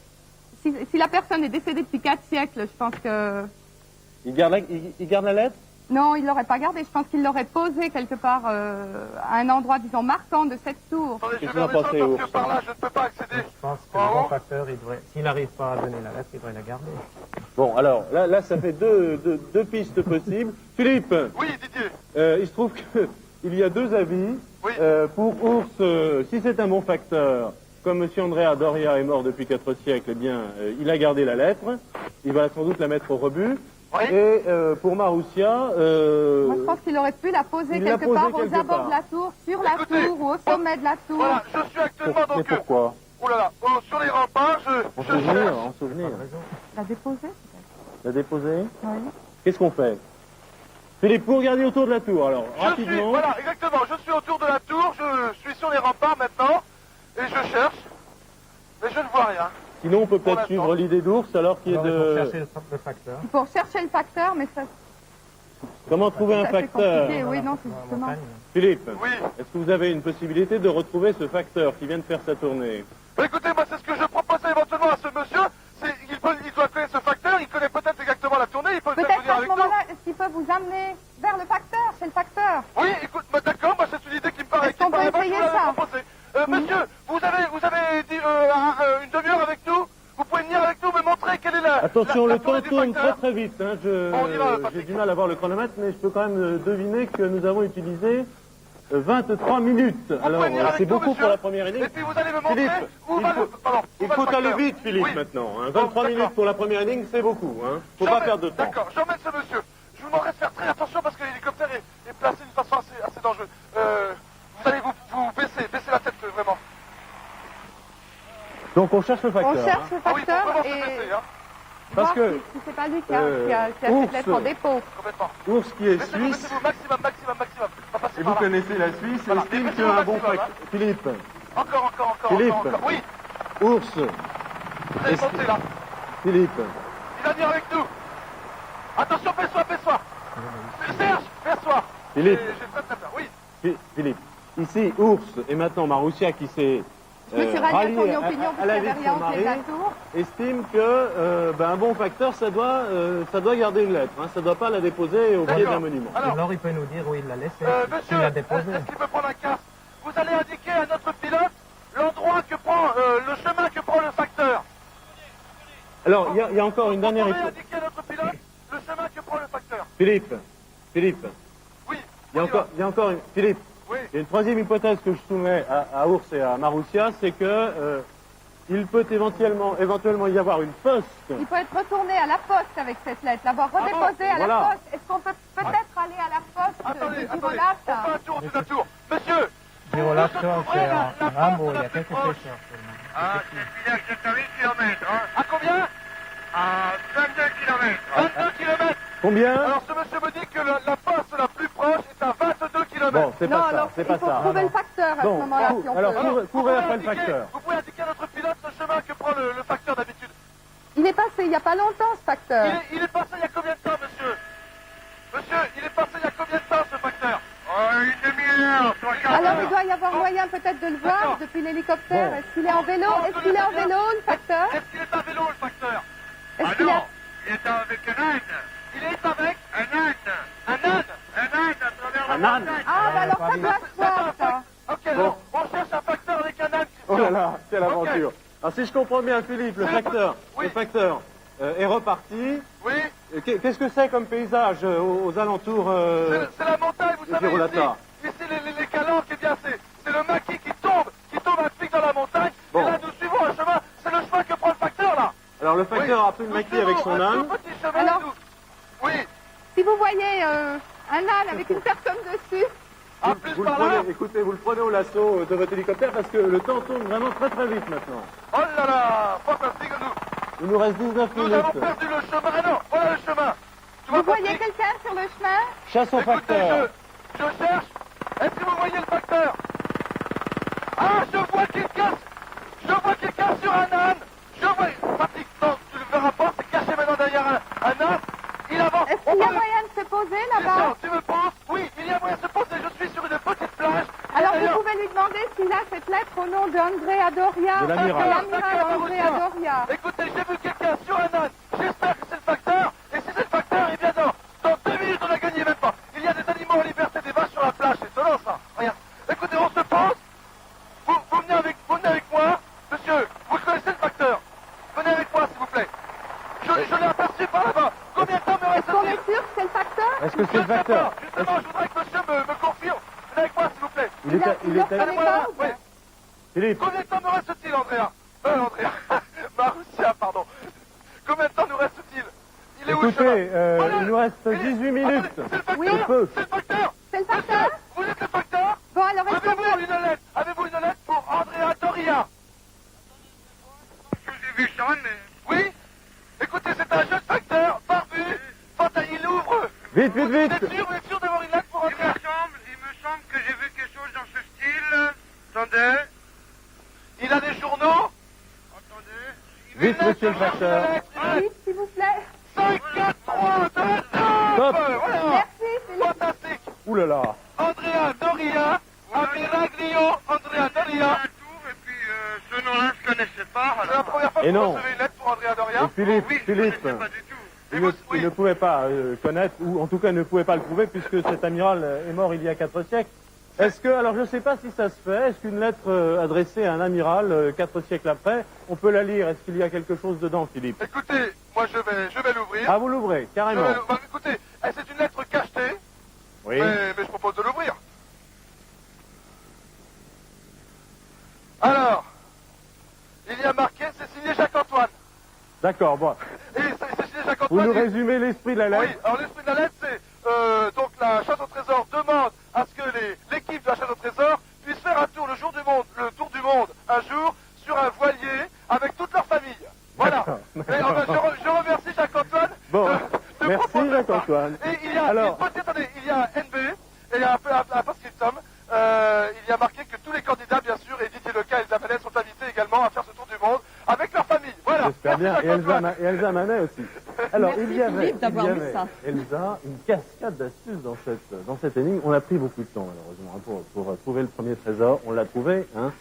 que si la personne est décédée depuis 4 siècles, je pense que... Il garde la lettre? Non, il l'aurait pas gardée. Je pense qu'il l'aurait posée quelque part à un endroit, disons, marquant de cette tour. Attendez, je Qu'est-ce vais que vous en descendre pensez, parce Ours que par là, je ne peux pas accéder. Je pense que Ah le bon bon facteur, s'il n'arrive pas à donner la lettre, il devrait la garder. Bon, alors là ça fait deux pistes possibles. Philippe, Oui, Didier. il se trouve qu'il y a 2 avis. Oui. Pour Ours, si c'est un bon facteur, comme M. Andrea Doria est mort depuis 4 siècles, eh bien, il a gardé la lettre. Il va sans doute la mettre au rebut. Oui. Et pour Marussia, Moi, je pense qu'il aurait pu la poser il l'a quelque posée part aux quelque abords part. de la tour, sur la Écoutez, tour ou au sommet de la tour. Voilà, je suis actuellement mais donc... pourquoi? Oh là là, sur les remparts, En je souvenir, cherche. en souvenir. La déposer, peut-être. La déposer? Oui. Qu'est-ce qu'on fait? Philippe, vous regardez autour de la tour, alors, Je suis, rapidement. voilà, exactement, je suis autour de la tour, je suis sur les remparts maintenant, et je cherche, mais je ne vois rien. Sinon, on peut Pour peut-être l'instant. suivre l'idée d'Ours, alors qui est Alors, il faut de... chercher le facteur. Il faut rechercher le facteur, mais ça, Comment trouver un c'est facteur? compliqué. Oui, non, c'est Dans la justement. montagne. Philippe, Oui. est-ce que vous avez une possibilité de retrouver ce facteur qui vient de faire sa tournée? Bah, écoutez, moi, c'est ce que je proposais éventuellement à ce monsieur, il doit connaître ce facteur, il connaît peut-être exactement la tournée, il peut peut-être Peut-être venir à ce avec nous. moment-là, est-ce qu'il peut vous amener vers le facteur, chez le facteur? Oui, écoute, bah, d'accord, moi, c'est une idée qui me paraît, Est-ce qu'on peut bonne, je essayer vous l'avais ça proposée. Monsieur, vous avez dit une demi-heure avec nous? Vous pouvez venir avec nous me montrer quelle est la... Attention, la le tournée temps du tourne très facteur. très vite. Hein. On y va, Patrick. J'ai du mal à voir le chronomètre, mais je peux quand même deviner que nous avons utilisé 23 minutes. Alors, venir avec c'est nous, beaucoup monsieur. pour la première énigme. Et puis vous allez me montrer Philippe, où va le... Pardon, où il va le faut aller facteur. vite, Philippe, Oui. maintenant. Hein. Bon, 23 d'accord. minutes pour la première énigme, c'est beaucoup. Hein. Faut pas perdre de temps. D'accord, j'emmène ce monsieur. Je vous demanderai de faire très attention parce que l'hélicoptère est placé d'une façon assez dangereuse. Vous allez vous baisser la tête vraiment. Donc on cherche le On facteur. cherche hein. le Ah oui, il faut facteur vraiment se et baisser, hein, Parce voir que si c'est pas lui qui a cette Ours. lettre en dépôt. complètement. Ours qui est Baissez-vous, suisse, baissez-vous, maximum. On va passer et vous par là. connaissez la Suisse, Voilà. estime Et baissez-vous qu'un bon maximum, facteur... Philippe, Encore. Philippe. Oui, Ours, vous allez monter là. Philippe. Il va venir avec nous. Attention, fais-toi. Serge, fais-toi. Philippe. J'ai très peur, oui. Philippe, ici, Ours, et maintenant Marussia qui s'est Je me suis rallié à son rallié opinion à la puisqu'il vie n'y de avait rien son au pied de la mari, tour. estime que un bon facteur, ça doit garder une lettre. Hein, ça ne doit pas la déposer au pied D'accord. d'un monument. Alors, Alors, il peut nous dire où il l'a laissé, monsieur, s'il l'a déposé. est-ce qu'il peut prendre un casque? Vous allez indiquer à notre pilote l'endroit que prend, le chemin que prend le facteur. Alors, il y a encore une dernière Vous pouvez hypothèse. indiquer à notre pilote le chemin que prend le facteur. Philippe, Oui. il y a encore une... Philippe, Oui. il y a une troisième hypothèse que je soumets à Ours et à Marussia, c'est que il peut éventuellement y avoir une poste. Il peut être retourné à la poste avec cette lettre, l'avoir redéposée à voilà. la poste. Est-ce qu'on peut peut-être aller à la poste Attendez, de on Girolata? fait un tour autour de la tour. Monsieur, Girolata, c'est la en porte Rambo, il y la a plus quelques proche. pêcheurs seulement. Ah, c'est le village de 8 km, hein. à combien? À 22 km. 22 km. Combien? Alors ce monsieur me dit que la poste la plus proche est à 22 km. Bon, c'est Non, pas ça, alors c'est il pas faut ça. trouver le facteur à ce Bon, moment-là, si on alors, peut. courez après le facteur. Vous pouvez indiquer à notre pilote le chemin que prend le facteur d'habitude. Il est passé il n'y a pas longtemps, ce facteur. Il est passé il y a combien de temps, monsieur? Monsieur, il est passé il y a combien de temps, ce facteur? Une demi-heure, trois quarts Alors d'heure. il doit y avoir moyen peut-être de le voir D'accord. depuis l'hélicoptère. Bon. Est-ce qu'il est en vélo? Est-ce qu'il est en vélo, le facteur? Est-ce qu'il est à vélo, le facteur? Est-ce Ah qu'il non, a... il est avec un âne. Il est avec Un âne. un âne. Un âne à travers la Un âne. montagne. Ah, bah alors ça doit se voir, ça. Ok, alors, on cherche un facteur avec un âne, Oh Christian. là là, quelle Ok. aventure. Alors si je comprends bien, Philippe, le Oui. facteur est reparti. Oui, Qu'est-ce que c'est comme paysage aux alentours c'est la montagne, vous savez, Girolata. ici les calanques, eh bien, c'est le maquis qui tombe le facteur a pris le maquis avec son âne. Petit chemin, Alors- Oui, Si vous voyez un âne avec une personne dessus, en plus Vous le par là. prenez, écoutez, vous le prenez au lasso de votre hélicoptère parce que le temps tourne vraiment très très vite maintenant. Oh là là, fantastique, Il nous reste 19 nous avons minutes. perdu le chemin. Ah non, voilà le chemin. Tu vous vois, voyez Patrick, quelqu'un sur le chemin? Chasse au écoutez, facteur. je cherche. Est-ce que vous voyez le facteur? Ah, je vois quelqu'un sur un âne. Je vois, Patrick, non, tu le verras pas, c'est caché maintenant derrière un âne. Il avance. Est-ce qu'il y a moyen de se poser là-bas? Christian, tu me penses? Oui, il y a moyen de se poser. Je suis sur une petite plage. Alors Et vous pouvez lui demander s'il a cette lettre au nom d'Andrea Doria. De l'amiral. L'amiral Andrea Doria. Écoutez, j'ai vu quelqu'un sur un âne. J'espère que c'est le facteur. Et si c'est le facteur, eh bien dans 2 minutes, on a gagné même pas. Il y a des animaux en liberté, des vaches sur la plage. C'est étonnant, ça. Regarde. Écoutez, on se pose. Vous venez avec moi. Monsieur, vous connaissez le facteur. Venez avec moi, s'il vous plaît. Je l'ai aperçu par là-bas. Combien de temps me On reste-t-il? est sûr que c'est le facteur? Est-ce que c'est Je le ne sais facteur? pas. Justement, je voudrais que monsieur me confirme. Venez avec moi, s'il vous plaît. Il est, Il le reconnaît pas ou Oui. pas? Philippe, Combien de temps me reste-t-il, Andrea? Andrea. Marussia, pardon. Combien de temps nous reste-t-il? Il est où le chemin? écoutez, Voilà. il nous reste Il est- 18 minutes. Attendez, c'est le facteur. Oui. On peut. C'est le facteur. C'est le facteur? Vous êtes le facteur? Bon, alors est-ce qu'on Avez-vous peut... une lettre? Avez-vous une lettre pour Andrea Doria? J'ai vu ça, mais... Oui? Écoutez, c'est un jeune facteur, barbu. Il ouvre. Vite, vite, Vous êtes vite. sûr d'avoir une lettre pour Il Andrea? me semble que j'ai vu quelque chose dans ce style. Attendez. Il a des journaux? Attendez. Vite, monsieur le facteur. Vite, s'il vous plaît. 5, 4, 3, 2, 1. Stop. Voilà. Merci, Philippe. Fantastique. Ouh là là. Andrea Doria. Amiraglio Andrea Doria. Un tour, et puis ce nom-là, je connaissais pas. C'est la Alors... première fois Et que vous non. recevez une lettre pour Andrea Et Doria? Philippe, Oui, je Philippe, connaissais pas du tout. il ne pouvait pas connaître, ou en tout cas ne pouvait pas le prouver, puisque cet amiral est mort il y a 4 siècles. Est-ce que, alors je ne sais pas si ça se fait, est-ce qu'une lettre adressée à un amiral 4 siècles après, on peut la lire? Est-ce qu'il y a quelque chose dedans, Philippe? Écoutez, moi je vais l'ouvrir. Ah, vous l'ouvrez, carrément. Écoutez, c'est une lettre cachetée, Oui. mais je propose de l'ouvrir. Alors, il y a marqué, c'est signé Jacques-Antoine. D'accord, bon. Et c'est signé Vous Jacques-Antoine. nous et- résumez l'esprit de la Oui, lettre? alors l'esprit de la lettre, c'est donc la chasse au trésor demande à ce que l'équipe de la chasse au trésor puisse faire un tour le tour du monde un jour sur un voilier avec toute leur famille. Voilà. D'accord, Et, d'accord. je remercie Jacques-Antoine. Bon, de merci proposer ça. Jacques-Antoine. Et il y a Alors- attendez, il y a NB et il y a un post-scriptum. Il y a marqué que tous les candidats, bien sûr, et Didier Leca et Elsa Manet sont invités également à faire ce tour du monde avec leur famille. Voilà. J'espère bien. Merci, Et Jacques-Antoine. Elsa Manet aussi. Alors, Merci, il y avait, Philippe, d'avoir il y vu avait, ça. Elsa, une cascade d'astuces dans cette énigme. On a pris beaucoup de temps, malheureusement, hein, pour trouver le premier trésor. On l'a trouvé, hein.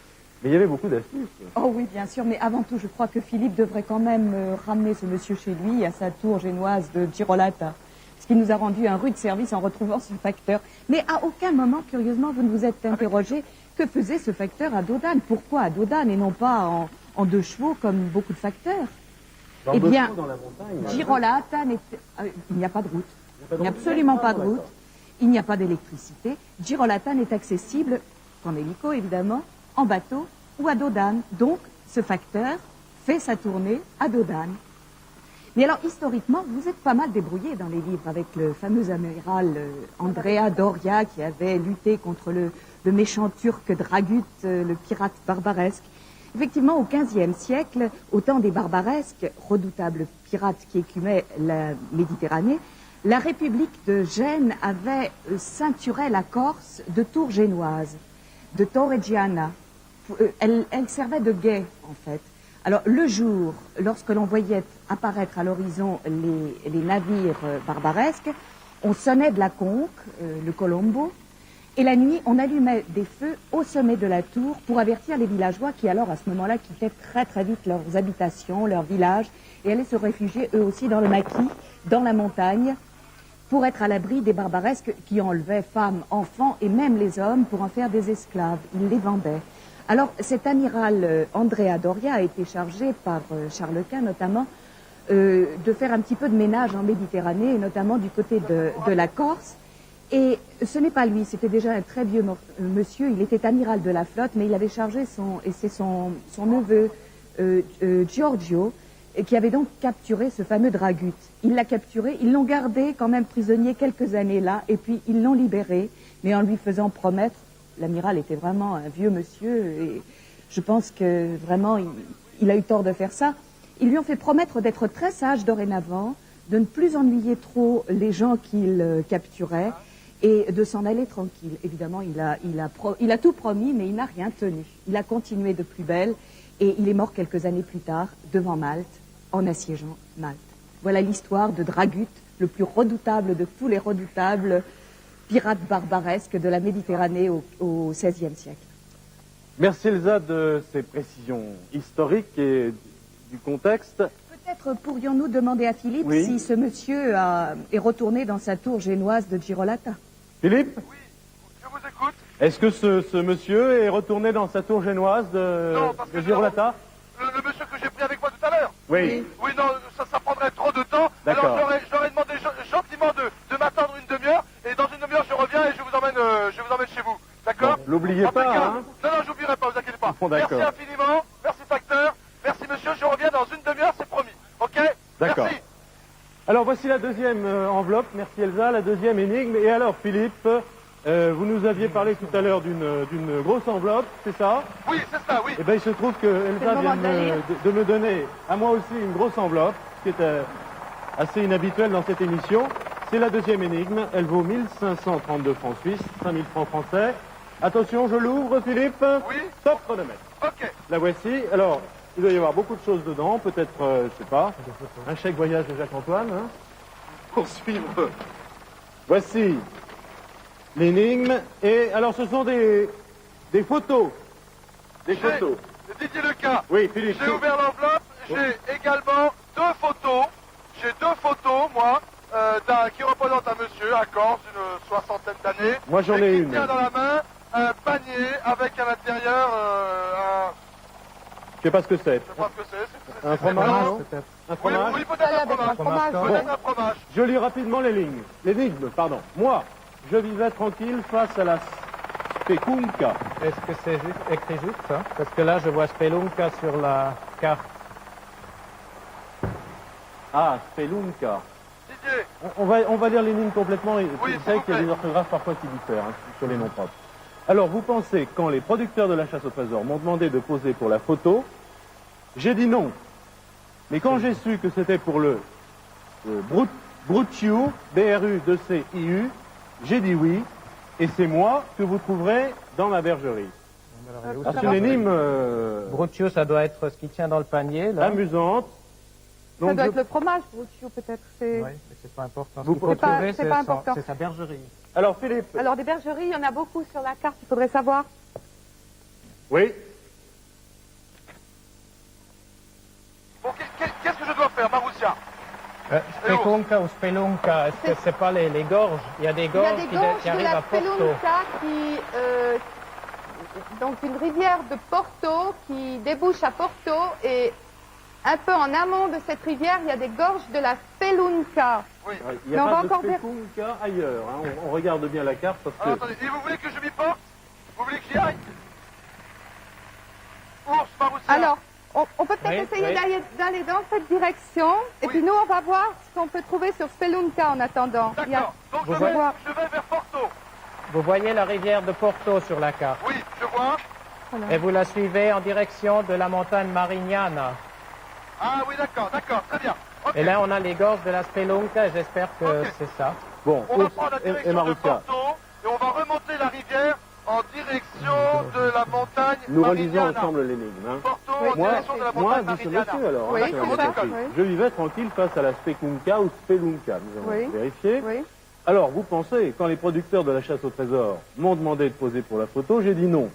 Mais il y avait beaucoup d'astuces. Oh oui, bien sûr, mais avant tout, je crois que Philippe devrait quand même ramener ce monsieur chez lui, à sa tour génoise de Girolata. Parce qu'il nous a rendu un rude service en retrouvant ce facteur. Mais à aucun moment, curieusement, vous ne vous êtes interrogé que faisait ce facteur à Dodane. Pourquoi à Dodane et non pas en 2 chevaux comme beaucoup de facteurs? Dans Eh le bien, Bosphore, dans la montagne. Girolata, il n'y a pas de route. pas de Il n'y a route. absolument pas de Ah, route. d'accord. Il n'y a pas d'électricité. Girolata n'est accessible qu'en hélico, évidemment, en bateau ou à Dodane. Donc, ce facteur fait sa tournée à Dodane. Mais alors, historiquement, vous êtes pas mal débrouillé dans les livres avec le fameux amiral Andrea Doria qui avait lutté contre le méchant turc Dragut, le pirate barbaresque. Effectivement, au XVe siècle, au temps des barbaresques, redoutables pirates qui écumaient la Méditerranée, la République de Gênes avait ceinturé la Corse de tours génoises, de Torreggiana. Elle servait de guet, en fait. Alors, le jour, lorsque l'on voyait apparaître à l'horizon les navires barbaresques, on sonnait de la conque, le colombo, et la nuit, on allumait des feux au sommet de la tour pour avertir les villageois qui, alors, à ce moment-là, quittaient très, très vite leurs habitations, leurs villages, et allaient se réfugier, eux aussi, dans le maquis, dans la montagne, pour être à l'abri des barbaresques qui enlevaient femmes, enfants et même les hommes pour en faire des esclaves. Ils les vendaient. Alors, cet amiral Andrea Doria a été chargé par Charles Quint, notamment, de faire un petit peu de ménage en Méditerranée, et notamment du côté de la Corse. Et ce n'est pas lui, c'était déjà un très vieux monsieur, il était amiral de la flotte, mais il avait chargé c'est son neveu, Giorgio, et qui avait donc capturé ce fameux Dragut. Il l'a capturé, ils l'ont gardé quand même prisonnier quelques années là, et puis ils l'ont libéré, mais en lui faisant promettre, l'amiral était vraiment un vieux monsieur, et je pense que vraiment il a eu tort de faire ça. Ils lui ont fait promettre d'être très sage dorénavant, de ne plus ennuyer trop les gens qu'il capturait, et de s'en aller tranquille. Évidemment, il a tout promis, mais il n'a rien tenu. Il a continué de plus belle, et il est mort quelques années plus tard, devant Malte, en assiégeant Malte. Voilà l'histoire de Dragut, le plus redoutable de tous les redoutables pirates barbaresques de la Méditerranée au XVIe siècle. Merci Elsa de ces précisions historiques et du contexte. Peut-être pourrions-nous demander à Philippe Oui. si ce monsieur est retourné dans sa tour génoise de Girolata. Philippe, Oui, je vous écoute. est-ce que ce monsieur est retourné dans sa tour génoise Non, parce que de Girolata? Le monsieur que j'ai pris avec moi tout à l'heure. Oui. Oui, non, ça prendrait trop de temps. D'accord. Alors je leur ai demandé gentiment de m'attendre une demi-heure, et dans une demi-heure je reviens et je vous emmène chez vous. D'accord? Bon, l'oubliez pas, Impeccable. hein. Non, j'oublierai pas, vous inquiétez pas. Bon, d'accord. Merci infiniment, merci facteur, merci monsieur, je reviens dans une demi-heure, c'est promis. Ok? D'accord. Merci. Alors voici la deuxième enveloppe, merci Elsa, la deuxième énigme. Et alors Philippe, vous nous aviez parlé tout à l'heure d'une grosse enveloppe, c'est ça? Oui, c'est ça, oui. Eh bien il se trouve que Elsa le vient moment de la lire. de me donner à moi aussi une grosse enveloppe, ce qui est assez inhabituel dans cette émission. C'est la deuxième énigme, elle vaut 1532 francs suisses, 5000 francs français. Attention, je l'ouvre Philippe. Oui. Stop chronomètre. Ok. La voici. Alors, il doit y avoir beaucoup de choses dedans, peut-être, je sais pas, un chèque voyage de Jacques-Antoine, hein, pour suivre. Voici l'énigme. Et alors, ce sont des photos. Des photos. Didier Leca. Oui, Philippe. J'ai ouvert l'enveloppe, j'ai également deux photos. J'ai deux photos, moi, qui représentent un monsieur à Corse d'une soixantaine d'années. Moi, j'en ai et qui une. tient dans la main un panier avec à l'intérieur un... Je sais pas ce que c'est. Je sais pas ce que c'est. Un fromage, blanc. non? Peut-être. Un Oui, fromage. oui, peut-être un fromage. fromage. Peut-être un fromage. Je lis rapidement l'énigme. L'énigme, pardon. Moi, je vivais tranquille face à la Spelunca. Est-ce que c'est juste, écrit juste ça? Parce que là, je vois Spelunca sur la carte. Ah, Spelunca. Didier, On va lire l'énigme complètement. Oui, Vous s'il savez vous qu'il y a plaît. des orthographes parfois qui diffèrent hein, sur les noms propres. Alors, vous pensez, quand les producteurs de la chasse au trésor m'ont demandé de poser pour la photo, j'ai dit non. Mais quand j'ai su que c'était pour le Bruciu, B-R-U-C-I-U, j'ai dit oui. Et c'est moi que vous trouverez dans ma bergerie. Ah, c'est une énigme Bruccio, ça doit être ce qui tient dans le panier, là. amusante. Ça Donc, doit je- être le fromage, Bruccio, peut-être. Oui, mais c'est pas important. Ce Vous qu'il faut pouvez- trouver, c'est pas important. c'est sa bergerie. Alors, Philippe. Alors, des bergeries, il y en a beaucoup sur la carte, il faudrait savoir. Oui. bon, qu'est-ce que je dois faire, Maroussia? Spelunca ou Spelunca, est-ce que c'est pas les gorges? Il y a des Il y a gorges des qui gorges de arrivent la à Porto. Spelunca donc une rivière de Porto qui débouche à Porto et un peu en amont de cette rivière, il y a des gorges de la Spelunca. Oui. Il n'y Mais a on pas va de encore Spelunca ailleurs. Hein. On regarde bien la carte parce Alors, que... attendez, et vous voulez que je m'y porte? Vous voulez que j'y aille? Ours, Maroussia. Alors, on peut peut-être Oui, essayer oui. d'aller dans cette direction et Oui. puis nous, on va voir ce qu'on peut trouver sur Spelunca en attendant. Il y a- D'accord. Donc Vous je vais voyez- vers Porto. Vous voyez la rivière de Porto sur la carte. Oui, je vois. Et vous la suivez en direction de la montagne Marignana. Ah oui, d'accord, très bien. Ok. Et là, on a les gorges de la Spelunca et j'espère que Ok. c'est ça. Bon, On va Ours prendre la et direction de Marussia, Porto et on va remonter la rivière en direction de la montagne nous relisons Marignana. ensemble l'énigme. Hein. Porto Oui. en direction de la Moi, montagne dit ce Marignana. monsieur alors. Oui, hein, c'est on ça, a compris. oui. Je vivais tranquille face à la Spelunca ou Spelunca. Nous avons Oui. vérifié. Oui. Alors, vous pensez, quand les producteurs de la chasse au trésor m'ont demandé de poser pour la photo, j'ai dit non.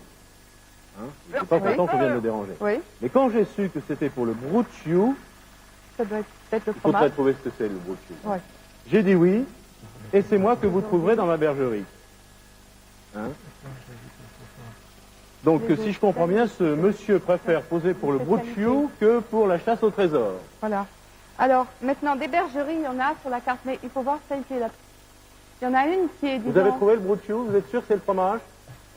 Hein, je suis pas Merci. content qu'on vienne me déranger. Oui, Mais quand j'ai su que c'était pour le Bruciu, ça doit être peut-être le il faudrait fromage. trouver ce que c'est le Bruciu. Ouais. J'ai dit oui, et c'est moi que vous trouverez dans ma bergerie. Hein? Donc, si je comprends bien, ce monsieur préfère poser pour le Bruciu que pour la chasse au trésor. Voilà. Alors, maintenant, des bergeries, il y en a sur la carte, mais il faut voir celle qui est là. Il y en a une qui est, Vous disons, avez trouvé le Bruciu? Vous êtes sûr que c'est le fromage?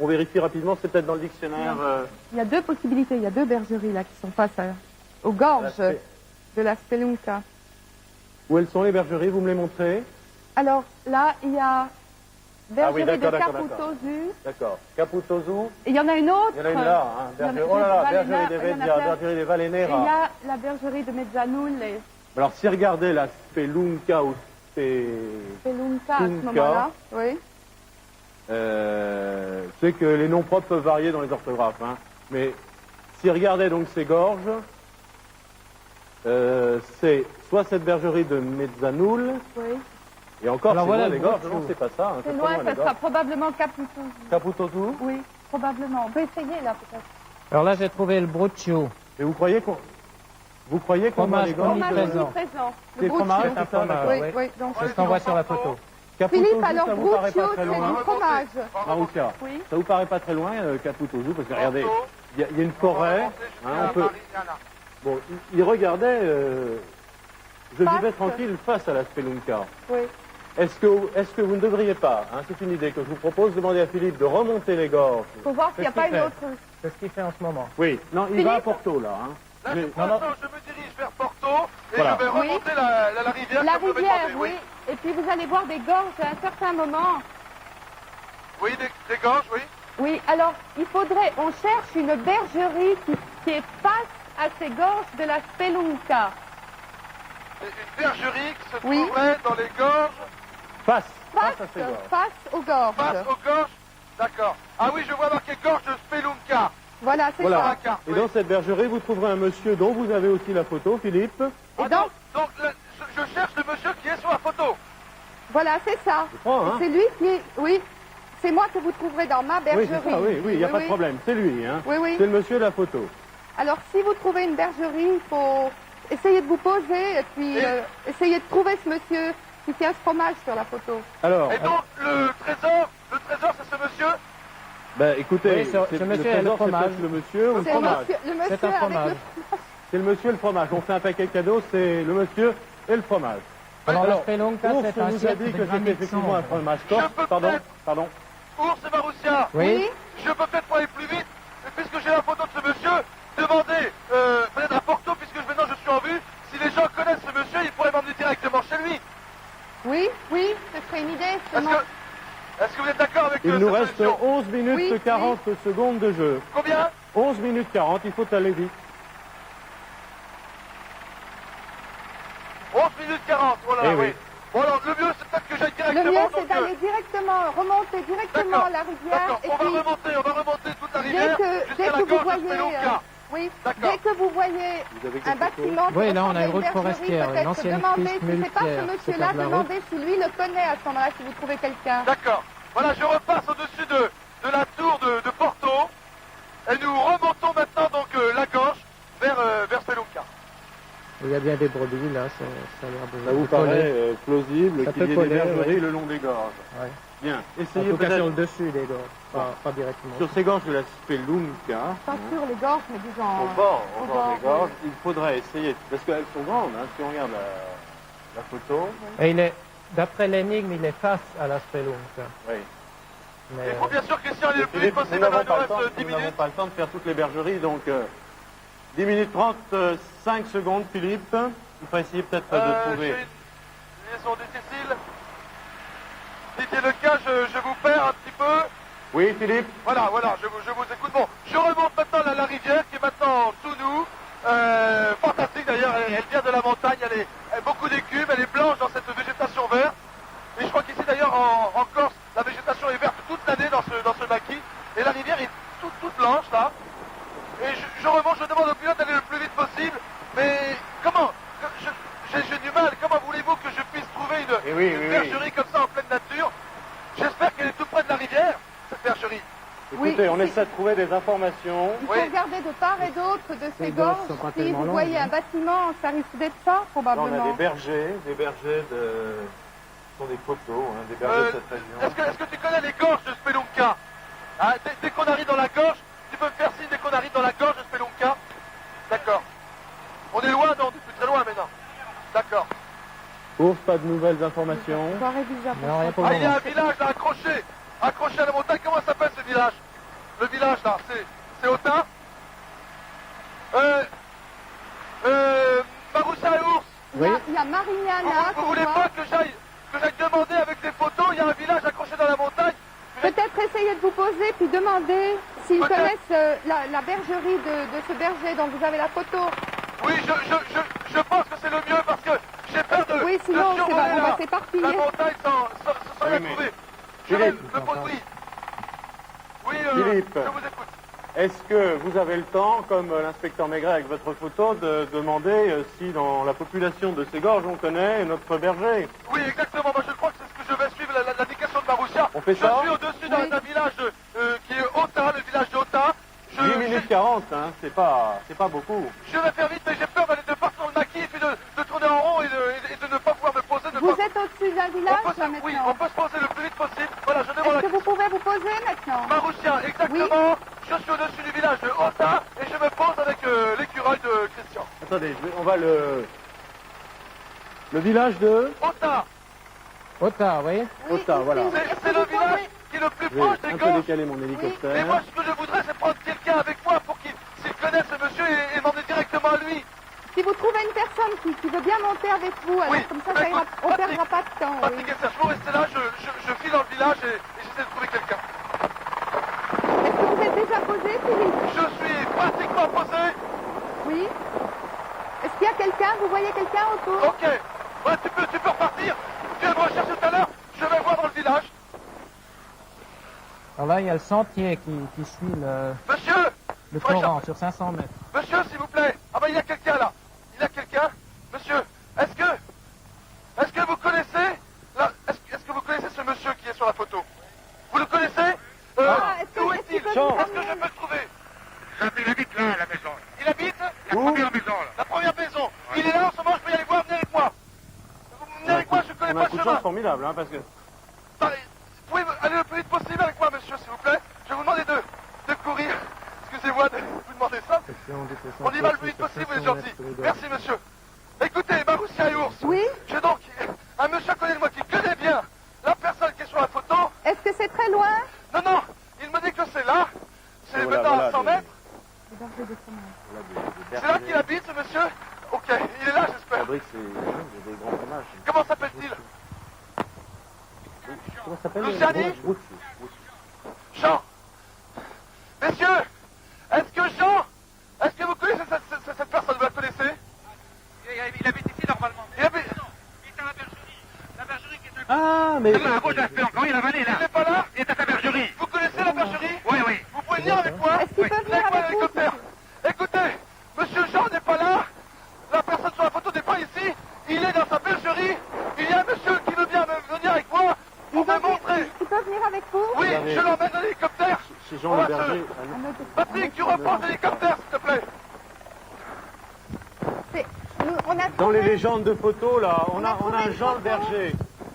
On vérifie rapidement, c'est peut-être dans le dictionnaire. il y a deux possibilités, il y a deux bergeries là qui sont face aux gorges Voilà, de la Spelunka. Où elles sont les bergeries, vous me les montrez? Alors là, il y a bergerie d'accord, de d'accord. Caputozu. D'accord. Caputozu. Et il y en a une autre. Il y en a une là, hein. Il y en a- Oh là là, Valena- bergerie des il y en a Vedia, plein. bergerie des Et Valenera. il y a la bergerie de Mezzanule, Alors, si regardez la Spelunka ou Spelunka à ce Spelunka. moment-là. Oui. C'est que les noms propres peuvent varier dans les orthographes, hein. Mais si regardez donc ces gorges, c'est soit cette bergerie de Mezzanul, Oui. et encore, Alors c'est voilà loin le les gorges, gros non, c'est pas ça. Hein, C'est pas loin, les ça sera gorges. probablement Caputozu. Caputozu. Oui, probablement. On peut essayer là peut-être. Alors là, j'ai trouvé le Bruccio. Et vous croyez qu'on voit les gorges Fromage de- présent. Présent. C'est Le fromage, Bruccio. c'est un fromage. Oui, oui. oui. Donc, C'est ce qu'on voit sur la photo. Caputozu, Philippe, alors ça vous paraît Bruccio, pas c'est très du loin, fromage. Maroukia. Oui. Ça vous paraît pas très loin, Caputozu, parce que regardez, il y a une forêt, hein, on peut... Bon, il regardait, je Face. vivais tranquille face à la Spelunka. Oui. Est-ce que vous ne devriez pas, hein, c'est une idée que je vous propose, demander à Philippe de remonter les gorges. Faut voir s'il n'y a C'est ce pas qu'il une fait. autre. C'est ce qu'il fait en ce moment. Oui, non, il va à Porto, là. Hein. Là, Mais- pour l'instant, je me dirige vers Porto et Voilà. je vais remonter la rivière. La comme je vais rivière, demander, oui. Et puis vous allez voir des gorges à un certain moment. Oui, des gorges, oui. Oui, alors il faudrait, on cherche une bergerie qui est face à ces gorges de la Spelunka. Et une bergerie qui se Oui. trouverait dans les gorges, Face à Face, ces gorges. face aux gorges. face aux gorges. D'accord. Ah oui, je vois marqué gorge de Spelunka. Voilà, c'est Voilà. ça. la carte, Et oui. dans cette bergerie, vous trouverez un monsieur dont vous avez aussi la photo, Philippe. Et Ah, donc, donc je cherche le monsieur qui est sur la photo. voilà, c'est ça. Je crois, hein. C'est lui qui, oui, c'est moi que vous trouverez dans ma Oui, bergerie. c'est ça, oui, il n'y a pas de problème. C'est lui, hein. Oui, oui. C'est le monsieur de la photo. Alors, si vous trouvez une bergerie, il faut essayer de vous poser et puis essayer de trouver ce monsieur qui tient ce fromage sur la photo. Alors, Et donc le trésor, c'est ce monsieur. ben, écoutez, Oui, ce monsieur est le trésor, c'est fromage. peut-être le monsieur ou le C'est fromage. le monsieur C'est un avec fromage. le... C'est le monsieur et le fromage. On fait un paquet cadeau, c'est le monsieur et le fromage. Alors, la Alors, Spelunka, Ours c'est un nous a cirque dit de que granit c'était effectivement un sombre. fromage corse. Je peux Pardon, peut-être- pardon. Ours et Marussia. Oui. Je peux peut-être aller plus vite, mais puisque j'ai la photo de ce monsieur, demandez, peut-être à Porto, puisque maintenant je suis en vue, si les gens connaissent ce monsieur, ils pourraient m'emmener directement chez lui. Oui, oui, ce serait une idée. Est-ce seulement- que vous êtes d'accord avec Il nous cette reste solution? 11 minutes Oui, 40 secondes de jeu. Combien 11 minutes 40, il faut aller vite. 11 minutes 40, voilà, Eh oui. oui. Bon alors, le mieux, c'est peut-être que j'aille Le directement, mieux, donc... c'est d'aller directement, remonter directement D'accord, la rivière. d'accord, Et on puis, va remonter toute la dès rivière que jusqu'à la vous gorge de voyez... Spelunka. oui, D'accord. dès que vous voyez Vous avez un quelque bâtiment... Oui, qui là, on a ressemble à une route bergerie, forestière, une peut-être ancienne demandez, piste si c'est pas ce muletière, monsieur-là, c'est pas de la demandez si lui le connaît à ce moment-là, si vous trouvez quelqu'un. D'accord. Voilà, je repasse au-dessus de la tour de Porto. Et nous remontons maintenant donc la gorge vers Spelunka. Il y a bien des brebis, là, ça a l'air de... Ça vous de coller. paraît plausible Ça qu'il peut y ait des coller, bergeries ouais. le long des gorges. Ouais. Bien, En essayez tout cas, sur peut-être le dessus des gorges, pas directement. sur ces gorges de la Spelunka, Pas sur les gorges, mais disons... au bord des bord, gorges, il faudrait essayer, parce qu'elles sont grandes, hein, si on regarde la photo. Et il est, d'après l'énigme, il est face à la Spelunka. Oui. Mais, Il faut bien sûr, Christian, aller le plus Philippe, vite possible. nous n'avons Maintenant, il pas, nous reste 10 nous n'avons minutes. pas le temps de faire toutes les bergeries, donc 10 minutes 35 secondes, Philippe. Il faut essayer peut-être de J'ai trouver. une liaison difficile. Si c'est le cas, je vous perds un petit peu. Oui, Philippe. Voilà, je vous écoute. Bon, je remonte maintenant la rivière qui est maintenant sous nous. Fantastique d'ailleurs, elle vient de la montagne, elle est beaucoup d'écume, elle est blanche dans cette végétation verte. Et je crois qu'ici d'ailleurs en Corse, la végétation est verte toute l'année dans ce maquis. Et la rivière est toute blanche là. Et je remonte, je demande au pilote d'aller le plus vite possible. Mais comment j'ai du mal, comment voulez-vous que je puisse trouver Eh oui, une oui, bergerie comme ça en pleine nature? J'espère qu'elle est tout près de la rivière, cette bergerie. Écoutez, Oui, on si- essaie de trouver des informations. Il faut Oui. regarder de part et d'autre de ces Les gorges gorges. sont pas Si tellement vous longues, voyez hein. un bâtiment, ça risque d'être ça, Là, on a probablement. des bergers de... Ce sont des photos, hein, des bergers de cette région. Est-ce que tu connais les gorges de Spelunka? Hein, dès qu'on arrive dans la gorge, tu peux me faire signe dès qu'on arrive dans la gorge de Spelunka? D'accord. On est loin, non? On est plus très loin maintenant. D'accord. Ours, pas de nouvelles informations. Soirée bizarre. Non, rien pour le Ah, il y a moment. un village là accroché à la montagne. Comment s'appelle ce village? Le village là, c'est Autun. Maroussia Il y a Marignana. Vous voulez pas que j'aille demander avec des photos? Il y a un village accroché dans la montagne. Peut-être essayer de vous poser puis demander s'ils connaissent la bergerie de ce berger dont vous avez la photo. Oui, je pense que c'est le mieux parce que j'ai peur de, Oui, sinon, de survoler on va s'éparpiller. la montagne sans la trouver. Je vais me poser. Oui, Philippe. je vous écoute. Est-ce que vous avez le temps, comme l'inspecteur Maigret avec votre photo, de demander si dans la population de ces gorges on connaît notre berger? Oui, exactement. Moi, je crois que c'est ce que je vais suivre, l'indication de Maroussia. On fait ça? Je suis au-dessus d'un village qui est Ota, le village d'Ota. 8 minutes 40, hein, c'est pas beaucoup. Je vais faire vite, mais j'ai peur d'aller de partir dans le maquis et puis de tourner en rond et de ne pas pouvoir me poser. Vous êtes au-dessus d'un village maintenant. Oui, on peut se poser le plus vite possible. Voilà, je demande Est-ce que vous pouvez vous poser maintenant? Maroussia, exactement. Je suis au-dessus du village de Ota et je me pose avec l'écureuil de Christian. Attendez, on va le village de Ota, Ota, oui. Ota, voilà. c'est le village qui est le plus Je vais proche des un peu gorges. décaler mon Et hélicoptère. moi, ce que je voudrais, c'est prendre quelqu'un avec moi pour s'il connaît ce monsieur et m'emmener directement à lui. Si vous trouvez une personne qui veut bien monter avec vous, alors Oui, comme ça, bah, ira, écoute, on ne Patrick, perdra pas de temps. Patrick et Serge, vous restez là, je file dans le village et j'essaie de trouver quelqu'un. Est-ce que vous êtes déjà posé, Philippe? Je suis pratiquement posé. Oui. Est-ce qu'il y a quelqu'un? Vous voyez quelqu'un autour? Ok. Ouais, tu peux repartir. Tu viens me rechercher tout à l'heure. Je vais voir dans le village. Alors là, il y a le sentier qui suit Monsieur, le torrent sur 500 mètres. monsieur, s'il vous plaît. Ah ben, il y a quelqu'un là. Il y a quelqu'un. Monsieur, est-ce que vous connaissez est-ce que vous connaissez ce monsieur qui est sur la photo? Vous le connaissez? Où est-il? Est-ce que je peux le trouver? Il habite là, à la maison. Il habite La première maison, là. la première maison. Il est là en ce moment, je peux y aller voir, venez avec moi. Venez avec moi, je connais On a pas un coup le de chance chemin. formidable, hein, parce que Attendez, vous pouvez aller le plus vite possible avec moi, monsieur, s'il vous plaît. Je vais vous demander de courir. Excusez-moi de vous demander ça. On y va le plus vite possible, vous êtes gentil. Merci, monsieur. Écoutez, Maroussia et Ours. Oui. J'ai donc un monsieur à côté de moi qui connaît bien la personne qui est sur la photo. Est-ce que c'est très loin? Non, il me dit que c'est là. C'est Voilà, maintenant voilà, à 100 mètres. C'est là qu'il il habite, ce monsieur. Ok, il est là, j'espère. fabrique des grands fromages. Comment s'appelle-t-il? Comment s'appelle Luciani? Route. Jean. Messieurs, est-ce que vous connaissez cette personne? Vous la connaissez? Il habite ici normalement. Il habite... Il est à la bergerie. La bergerie qui est Ah, mais là, à gauche, là, encore, il a vallée Il là. n'est pas là? Il est à ta bergerie. Vous connaissez la bergerie? Oui, oui. Vous pouvez venir avec moi? Est-ce qu'il peut venir Venez avec moi à avec vous? l'hélicoptère. Écoutez, monsieur Jean n'est pas là. La personne sur la photo n'est pas ici. Il est dans sa bergerie. Il y a un monsieur qui veut bien venir avec moi pour me montrer. Il peut venir avec vous? Oui, je l'emmène dans l'hélicoptère. chez Jean le Berger. Patrick, tu reprends l'hélicoptère, s'il te plaît. On a Dans les trouvé légendes de photos, là, on a trouvé un une Jean le photo. Berger.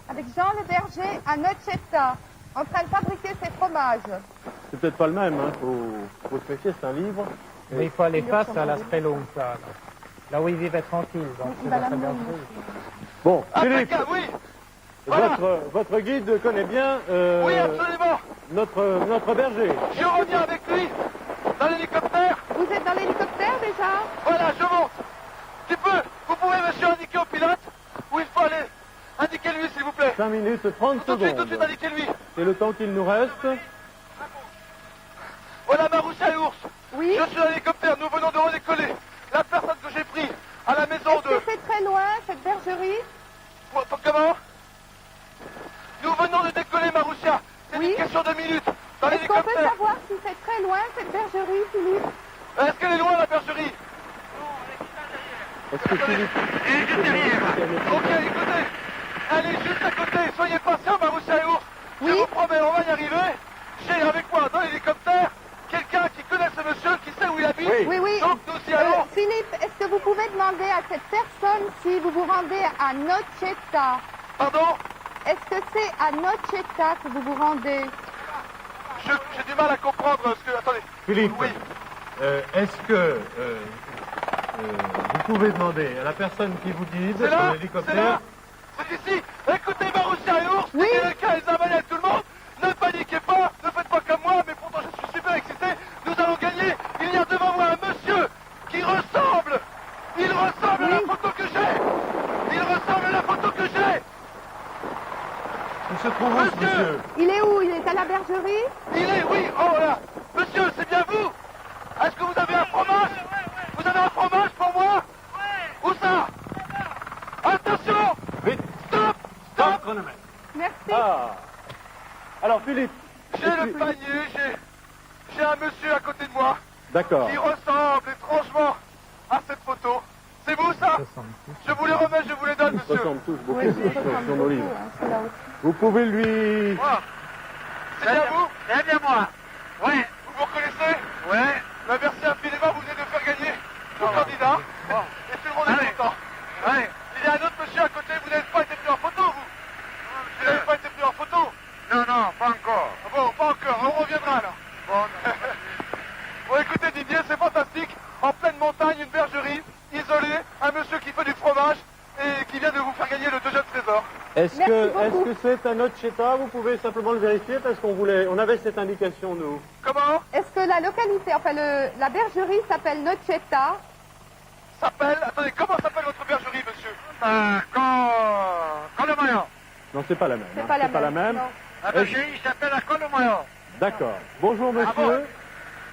avec Jean le Berger à Nocetta, en train de fabriquer ses fromages. C'est peut-être pas le même, hein. Faut se méfier, c'est un livre. Mais il faut aller face à la Spelunca, là où il vivait tranquille, donc c'est dans sa bergerie. Bon, Philippe, Africain, oui. Voilà. votre guide connaît bien Oui, absolument. notre berger. Je reviens avec lui dans l'hélicoptère. Vous êtes dans l'hélicoptère déjà? Voilà, je monte. Vous pouvez, monsieur, indiquer au pilote où il faut aller. Indiquez-lui, s'il vous plaît. 5 minutes 30 Tout de suite, secondes. indiquez-lui. C'est le temps qu'il nous reste. Voilà Maroussia et Ours. Oui. Je suis dans l'hélicoptère, nous venons de redécoller. La personne que j'ai prise à la maison Est-ce que c'est très loin, cette bergerie? Comment? Nous venons de décoller, Maroussia. C'est Oui. une question de minutes. Dans Est-ce qu'on peut l'hélicoptère. savoir si c'est très loin, cette bergerie, Philippe? Est-ce qu'elle est loin, la bergerie? Est-ce que Philippe... Ok, écoutez. Elle est juste à côté. Soyez patients, Maroussia et Ours. Oui. Je vous promets, on va y arriver. J'ai avec moi dans l'hélicoptère quelqu'un qui connaît ce monsieur, qui sait où il habite. Oui. Oui, oui. Donc nous y allons. Philippe, est-ce que vous pouvez demander à cette personne si vous vous rendez à Nocetta? Pardon? Est-ce que c'est à Nocetta que vous vous rendez? J'ai du mal à comprendre ce que... Attendez. Philippe, Oui. est-ce que vous pouvez demander à la personne qui vous guide C'est sur là? C'est l'hélicoptère... là? C'est ici. Écoutez, Maroussia et Ours. Oui. C'est quelqu'un, ils amènent avec tout le monde. Ne paniquez pas. Ne faites pas comme moi. Mais pourtant, je suis super excité. Nous allons gagner. Il y a devant moi un monsieur qui ressemble. Il ressemble à la photo que j'ai. se trouve où, ce monsieur? Il est où? Il est à la bergerie? Il est, oui, oh là. Monsieur, c'est bien vous? Est-ce que vous avez un fromage? Vous avez un fromage pour moi? Où ça? Attention! Vite. Stop! Stop Stop! chronomètre. Merci. Ah. Alors, Philippe. J'ai le panier, j'ai un monsieur à côté de moi D'accord. qui ressemble étrangement à cette photo. C'est vous ça? Je vous les remets, je vous les donne, Ils se monsieur. ressemblent tous beaucoup Oui, sur nos livres. celui-là aussi. Vous pouvez lui... Voilà. C'est bien vous? C'est bien moi. Oui. Vous vous reconnaissez? Ouais. Ben, merci infiniment, vous venez de faire gagner le candidat. Et tout le monde est content. Ouais. Il y a un autre monsieur à côté, vous n'avez pas été pris en photo, vous? Vous n'avez pas été pris en photo? Non, non, pas encore. Ah bon, pas encore, on reviendra là. Bon, Bon, écoutez Didier, c'est fantastique. En pleine montagne, une bergerie, isolée, un monsieur qui fait du fromage et qui vient de vous faire gagner le deuxième trésor. Est-ce Merci que beaucoup. c'est un Nocetta? Vous pouvez simplement le vérifier parce on avait cette indication, nous. Comment Est-ce que la localité, enfin la bergerie s'appelle Nocetta? s'appelle... Attendez, comment s'appelle votre bergerie, monsieur? Colomayo. Non, c'est pas la même. C'est hein. pas la même. même. Non. La bergerie s'appelle la Colomayo. D'accord. Bonjour, monsieur. bon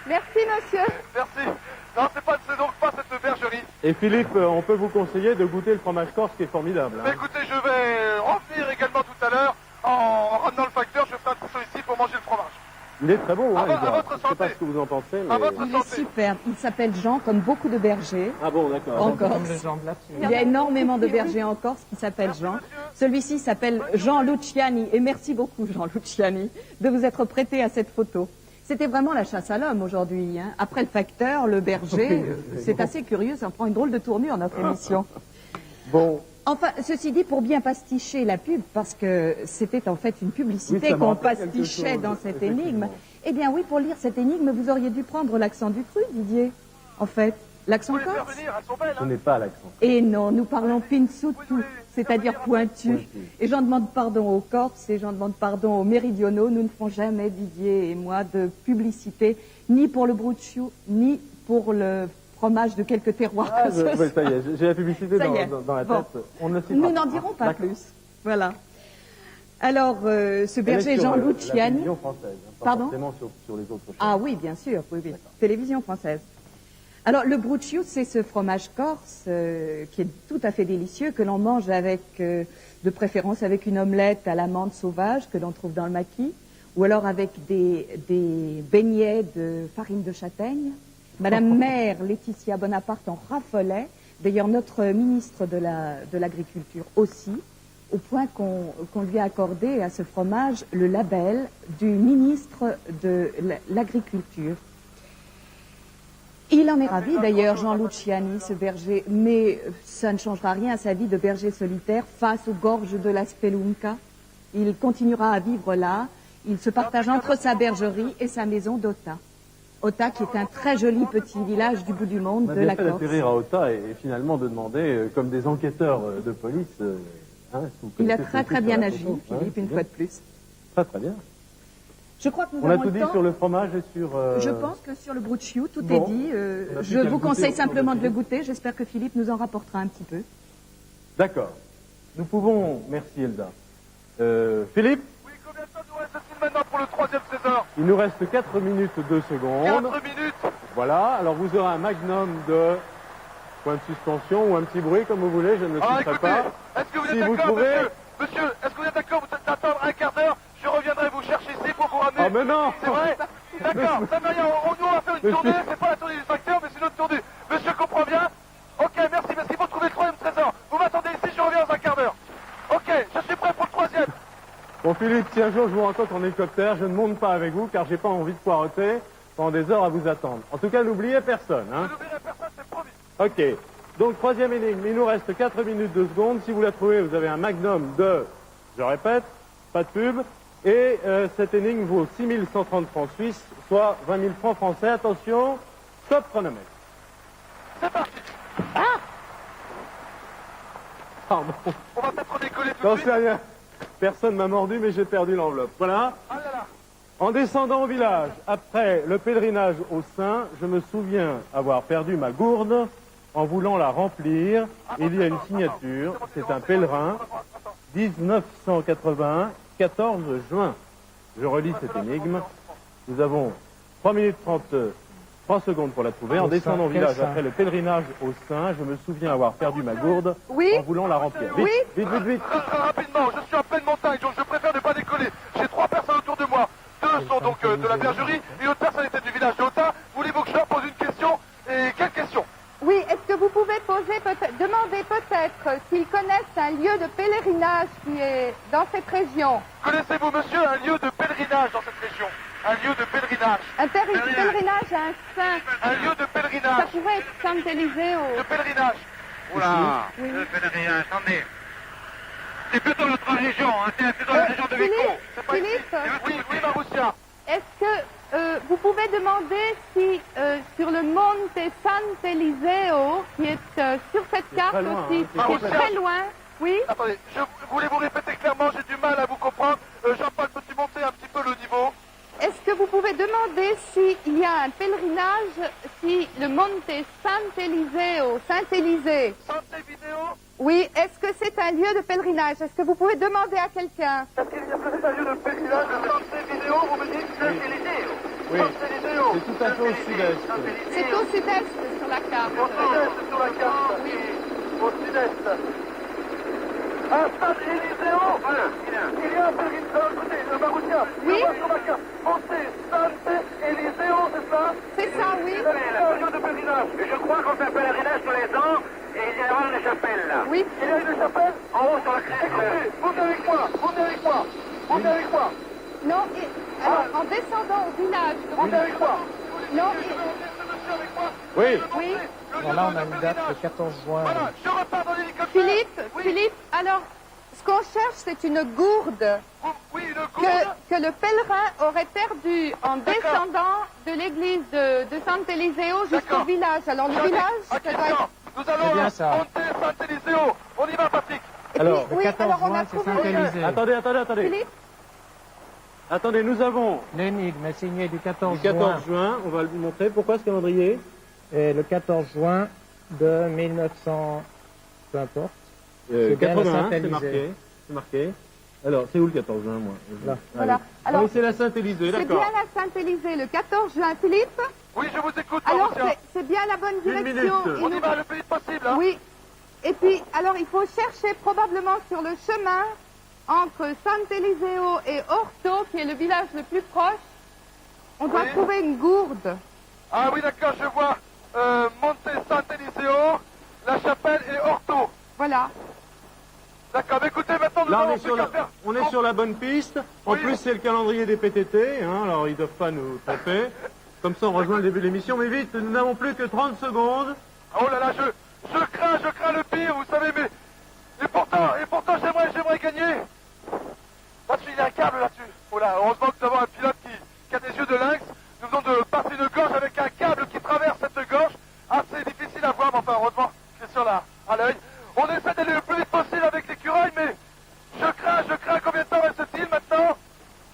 Merci, monsieur. Merci. Non, c'est donc pas cette bergerie. Et Philippe, on peut vous conseiller de goûter le fromage corse qui est formidable. Mais Hein. écoutez, je vais revenir également tout à l'heure. En ramenant le facteur, je ferai un trousseau ici pour manger le fromage. Il est très bon, hein, À Edouard. votre Je sais pas santé. ce que vous en pensez, mais... À votre Il est santé. superbe. Il s'appelle Jean, comme beaucoup de bergers Ah bon, d'accord. en Corse. Comme les jambes là-dessus. Il y a énormément de bergers en Corse qui s'appellent Jean. Celui-ci s'appelle Jean Luciani. Et merci beaucoup, Jean Luciani, de vous être prêté à cette photo. C'était vraiment la chasse à l'homme aujourd'hui. Hein. Après le facteur, le berger, c'est assez curieux, ça prend une drôle de tournure notre émission. Bon, Enfin, ceci dit, pour bien pasticher la pub, parce que c'était en fait une Oui, publicité ça me qu'on rappelle quelque pastichait chose, dans cette effectivement. énigme, eh bien oui, pour lire cette énigme, vous auriez dû prendre l'accent du cru, Didier. En fait, l'accent Vous les faire corse. venir, elles sont belles, je hein. n'ai pas l'accent. Et non, nous parlons pinsutu, c'est-à-dire pointu. Pointu. Et j'en demande pardon aux Corses et j'en demande pardon aux méridionaux. Nous ne ferons jamais, Didier et moi, de publicité, ni pour le brucciou, ni pour le fromage de quelques terroirs Ah, que ce oui, soit. ça y est, j'ai la publicité Ça y est. dans la Bon. tête. On ne citera Nous n'en dirons pas D'accord. plus. Voilà. Alors, ce Elle est berger sur, Jean la Luciani. télévision française, hein, pas Pardon forcément sur les autres chaînes. Ah oui, bien sûr, oui, oui. Télévision française. Alors, le brucciou, c'est ce fromage corse qui est tout à fait délicieux, que l'on mange avec, de préférence avec une omelette à l'amande sauvage que l'on trouve dans le maquis, ou alors avec des beignets de farine de châtaigne. Madame Mère Laetitia Bonaparte en raffolait. D'ailleurs, notre ministre de l'Agriculture aussi, au point qu'on lui a accordé à ce fromage le label du ministre de l'Agriculture. Il en est ravi d'ailleurs, Jean Luciani, ce berger, mais ça ne changera rien à sa vie de berger solitaire face aux gorges de la Spelunca. Il continuera à vivre là, il se partage entre sa bergerie et sa maison d'Ota. Ota qui est un très joli petit village du bout du monde On a de bien la fait Corse. d'atterrir à Ota et finalement de demander, comme des enquêteurs de police... hein, si vous Il a connaissez très ce très type bien sur la agi, photo, hein, Philippe, c'est une bien. fois de plus. Très très bien. Je crois que nous On a avons tout le dit temps. sur le fromage et sur... Je pense que sur le brucciou, tout Bon. est dit. On a plus Je qu'à le vous goûter conseille autour de simplement de le Philippe. goûter. J'espère que Philippe nous en rapportera un petit peu. D'accord. Nous pouvons... Merci Elda. Philippe, Oui, combien de temps nous reste-t-il maintenant pour le troisième trésor? il nous reste 4 minutes 2 secondes. 4 minutes. Voilà, alors vous aurez un magnum de point de suspension ou un petit bruit comme vous voulez, je ne le Alors citerai écoutez, pas. est-ce que vous Si êtes vous d'accord, trouvez- monsieur, est-ce que vous êtes d'accord d'attendre un quart d'heure? Je reviendrai vous chercher ici pour vous ramener. Ah mais non C'est vrai? D'accord, ça ne veut rien, nous on va faire une Monsieur- tournée, c'est pas la tournée du facteur, mais c'est une autre tournée. Monsieur comprend bien? Ok, merci, parce qu'il faut trouver le troisième trésor. Vous m'attendez ici, je reviens dans un quart d'heure. Ok, je suis prêt pour le troisième. Bon Philippe, si un jour je vous rencontre en hélicoptère, je ne monte pas avec vous car j'ai pas envie de poireauter pendant des heures à vous attendre. En tout cas, n'oubliez personne. Je Hein. n'oublierai personne, c'est promis. Ok. Donc troisième énigme, il nous reste 4 minutes 2 secondes. Si vous la trouvez, vous avez un magnum de, je répète, pas de pub. Et cette énigme vaut 6130 francs suisses, soit 20 000 francs français. Attention, stop chronomètre. C'est parti. Pardon. On va peut-être décoller tout Non, de suite. c'est rien. Personne m'a mordu, mais j'ai perdu l'enveloppe. Voilà. Ah là là. En descendant au village, après le pèlerinage au Sein, je me souviens avoir perdu ma gourde en voulant la remplir. Il y a une signature, c'est un pèlerin, 1981, 14 juin. Je relis cette énigme. Nous avons 3 minutes 33 secondes pour la trouver. En descendant au village après le pèlerinage au Saint, je me souviens avoir perdu ma gourde en voulant la remplir. Vite, vite, vite, vite. Très rapidement, je suis en pleine montagne, donc je préfère ne pas décoller. J'ai 3 personnes autour de moi. 2 sont donc de la bergerie et l'autre personne était du village d'Autun. Voulez-vous que je leur pose une question? Et quelle question? Oui, est-ce que vous pouvez demander peut-être s'ils connaissent un lieu de pèlerinage qui est dans cette région? Connaissez-vous, monsieur, un lieu de pèlerinage dans cette région? Un lieu de pèlerinage. Un pèlerinage à un saint. Un lieu de Ça pèlerinage. pourrait être Saint-Élisée De pèlerinage. Oula, le pèlerinage, attendez. C'est plutôt notre région, hein, c'est plutôt la région de Vico. Philippe, Oui, Maroussia. est-ce que vous pouvez demander si sur le monte Sant'Eliseo, qui est sur cette carte très loin, aussi, hein, qui est très loin, oui? Attendez, voulez-vous répéter clairement, j'ai du mal à vous comprendre. Jean-Paul, peux-tu monter un petit peu le niveau? Est-ce que vous pouvez demander s'il y a un pèlerinage, si le monte Sant'Eliseo, Saint-Élysée, Saint-Vidéo? oui, est-ce que c'est un lieu de pèlerinage? Est-ce que vous pouvez demander à quelqu'un? Est-ce qu'il y a peut-être un lieu de pèlerinage de Saint-Vidéo? Vous me dites Saint-Élisée? Oui, c'est tout à fait au sud-est. C'est au sud-est sur la carte. Au sud-est sur la carte. Oui, au sud-est. À Saint-Éliseo, il y a un pèlerinage. Écoutez, Maroussia, Oui. je vois sur la carte. Montez Saint-Éliseo, c'est ça? C'est ça, oui. C'est un lieu de pèlerinage. Je crois qu'on fait un pèlerinage tous les ans et il y a une chapelle là. Oui. Il y a une chapelle? En haut sur la crête. Écoutez, montez avec moi, montez avec moi, montez avec moi, Non, alors, en descendant au village, montez avec moi. non, Oui. oui. Voilà, on a une date le 14 juin. Voilà, je repars dans l'hélicoptère. Philippe, alors, ce qu'on cherche, c'est une gourde Oui, une gourde. que le pèlerin aurait perdue en D'accord. descendant de l'église de Sant'Eliseo jusqu'au D'accord. village. Alors, le village, ça doit Attention, être... nous allons C'est bien ça. monter Saint-Éliseo. On y va, Patrick. Et Alors, puis, Le oui, 14 alors on a juin, c'est trouvé... Saint-Élysée. Attendez. Philippe, Attendez, nous avons L'énigme est signée du 14 le 14 juin. juin, on va le montrer. Pourquoi ce calendrier? Et le 14 juin de 1900, peu importe. C'est bien la 81, c'est Saint-Élysée. marqué. C'est marqué. Alors, c'est où le 14 juin, moi? Là. voilà. Allez. Alors, Ah oui, c'est la Saint-Élysée, c'est d'accord. bien la Saint-Élysée, le 14 juin. Philippe, Oui, je vous écoute, alors Maroussia. c'est bien la bonne Une direction. minute. Il On nous- y va le plus vite possible, hein. Oui. Et puis, alors, il faut chercher probablement sur le chemin entre Sant'Eliseo et Orto, qui est le village le plus proche. On doit Oui. trouver une gourde. Ah oui, d'accord, je vois. Monte Saint-Éliseo, la chapelle et Orto. Voilà. D'accord, mais écoutez, maintenant nous Là, allons plus qu'à faire... on est sur la bonne piste. En Oui. plus, c'est le calendrier des PTT, hein, alors ils ne doivent pas nous tromper. Comme ça, on rejoint le début de l'émission. Mais vite, nous n'avons plus que 30 secondes. Oh là là, je crains le pire, vous savez, mais... Et pourtant, j'aimerais gagner. Là-dessus, il y a un câble là-dessus. Oh là, heureusement que nous avons un pilote qui a des yeux de lynx. Nous venons de passer une gorge avec un câble qui traverse cette gorge. Assez difficile à voir, mais enfin, heureusement, c'est sur là, à l'œil. On essaie d'aller le plus vite possible avec l'écureuil, mais je crains. Combien de temps reste-t-il maintenant?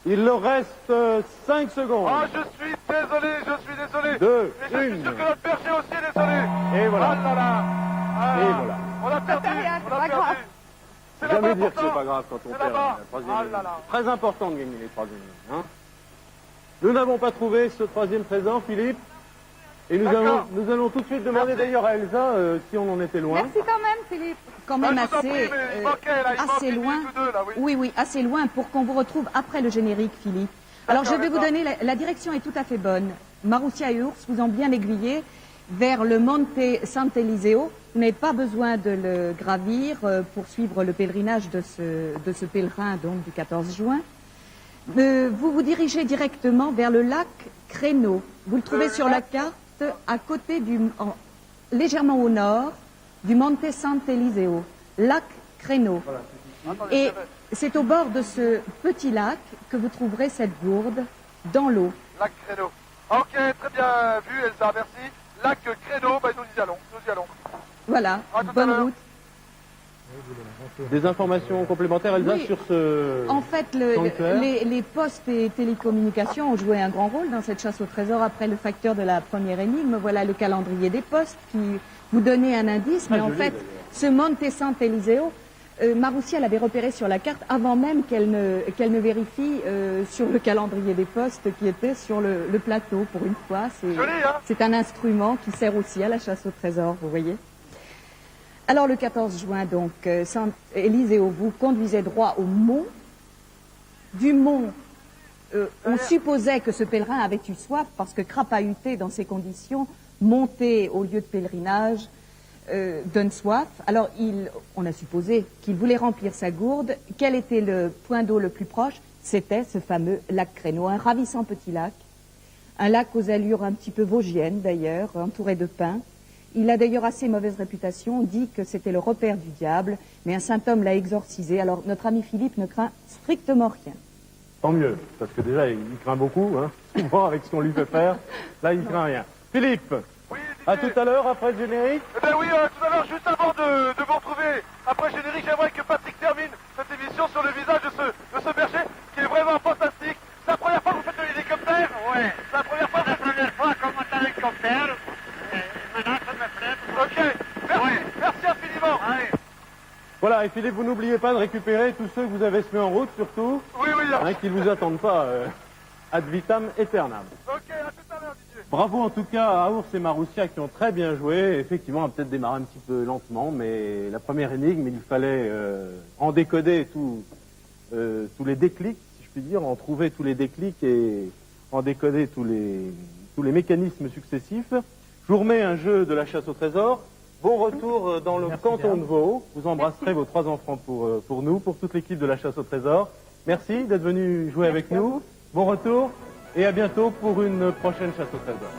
Il leur reste 5 secondes. Ah, je suis désolé. Deux, Et je suis une. sûr que notre berger aussi est désolé. Et voilà. Ah là là. Ah, Et voilà. On a perdu. Ça fait rien, c'est On a pas perdu. grave. C'est Jamais là-bas dire que pourtant. c'est pas grave quand on C'est perd là-bas. la troisième Ah ligne. là là. Très important de gagner les troisièmes lignes. Hein. Nous n'avons pas trouvé ce troisième trésor, Philippe. Et D'accord. nous allons tout de suite demander Merci. d'ailleurs à Elsa si on en était loin. Merci quand même, Philippe. Quand Ah, même je vous en assez, prie, mais il manquait, là, il manque assez une loin. minute ou deux, là, oui. Oui, assez loin pour qu'on vous retrouve après le générique, Philippe. Alors je vais vous donner, la direction est tout à fait bonne. Maroussia et Ours vous ont bien aiguillé vers le Monte Sant'Eliseo. Vous n'avez pas besoin de le gravir pour suivre le pèlerinage de ce pèlerin donc du 14 juin. Vous vous dirigez directement vers le lac Créneau. Vous le trouvez sur la carte à côté légèrement au nord du Monte Sant'Eliseo, lac Créneau. Et c'est au bord de ce petit lac que vous trouverez cette gourde dans l'eau. Lac Créneau. Ok, très bien vu, Elsa, merci. Lac Créneau, ben, nous y allons. Voilà, À tout à bonne l'heure. route. Des informations complémentaires, Elsa, Oui. sur ce... En fait, sanctuaire. les postes et télécommunications ont joué un grand rôle dans cette chasse au trésor après le facteur de la première énigme. Voilà le calendrier des postes qui vous donnait un indice. Mais Très en joli, fait, d'ailleurs. ce Monte Sant'Eliseo Maroussia l'avait repéré sur la carte avant même qu'elle ne vérifie sur le calendrier des postes qui était sur le plateau. Pour une fois, Joli, hein? c'est un instrument qui sert aussi à la chasse au trésor, vous voyez. Alors le 14 juin, donc, Élise et Auvoux conduisaient droit au mont. Du mont, on supposait que ce pèlerin avait eu soif parce que crapahuté dans ces conditions, monter au lieu de pèlerinage, donne soif. Alors, on a supposé qu'il voulait remplir sa gourde. Quel était le point d'eau le plus proche? C'était ce fameux lac Créneau, un ravissant petit lac. Un lac aux allures un petit peu vosgiennes, d'ailleurs, entouré de pins. Il a d'ailleurs assez mauvaise réputation. On dit que c'était le repère du diable, mais un saint homme l'a exorcisé. Alors, notre ami Philippe ne craint strictement rien. Tant mieux, parce que déjà, il craint beaucoup, hein, souvent avec ce qu'on lui fait faire. Là, il craint rien. Philippe, Oui, à Didier. tout à l'heure, après le générique. Eh ben oui, tout à l'heure, juste avant de vous retrouver, après le générique, j'aimerais que Patrick termine cette émission sur le visage de ce berger, qui est vraiment fantastique. C'est la première fois que vous faites de l'hélicoptère? Ouais. C'est la première fois que La première fois qu'on monte à l'hélicoptère, maintenant ça me plaît. Ok, merci, Ouais. merci infiniment. Allez. Voilà, et Philippe, vous n'oubliez pas de récupérer tous ceux que vous avez semés en route, surtout, Oui, oui, hein, qu'ils ne vous attendent pas ad vitam aeternam. ok, à tout à l'heure, Didier. Bravo en tout cas à Ours et Maroussia qui ont très bien joué. Effectivement, on a peut-être démarré un petit peu lentement, mais la première énigme, il fallait en décoder tous les déclics, si je puis dire, en trouver tous les déclics et en décoder tous les mécanismes successifs. Je vous remets un jeu de la chasse au trésor. Bon retour dans le canton de Vaud. Vous embrasserez vos 3 enfants pour nous, pour toute l'équipe de la chasse au trésor. Merci d'être venu jouer avec nous. Bon retour et à bientôt pour une prochaine chasse au trésor.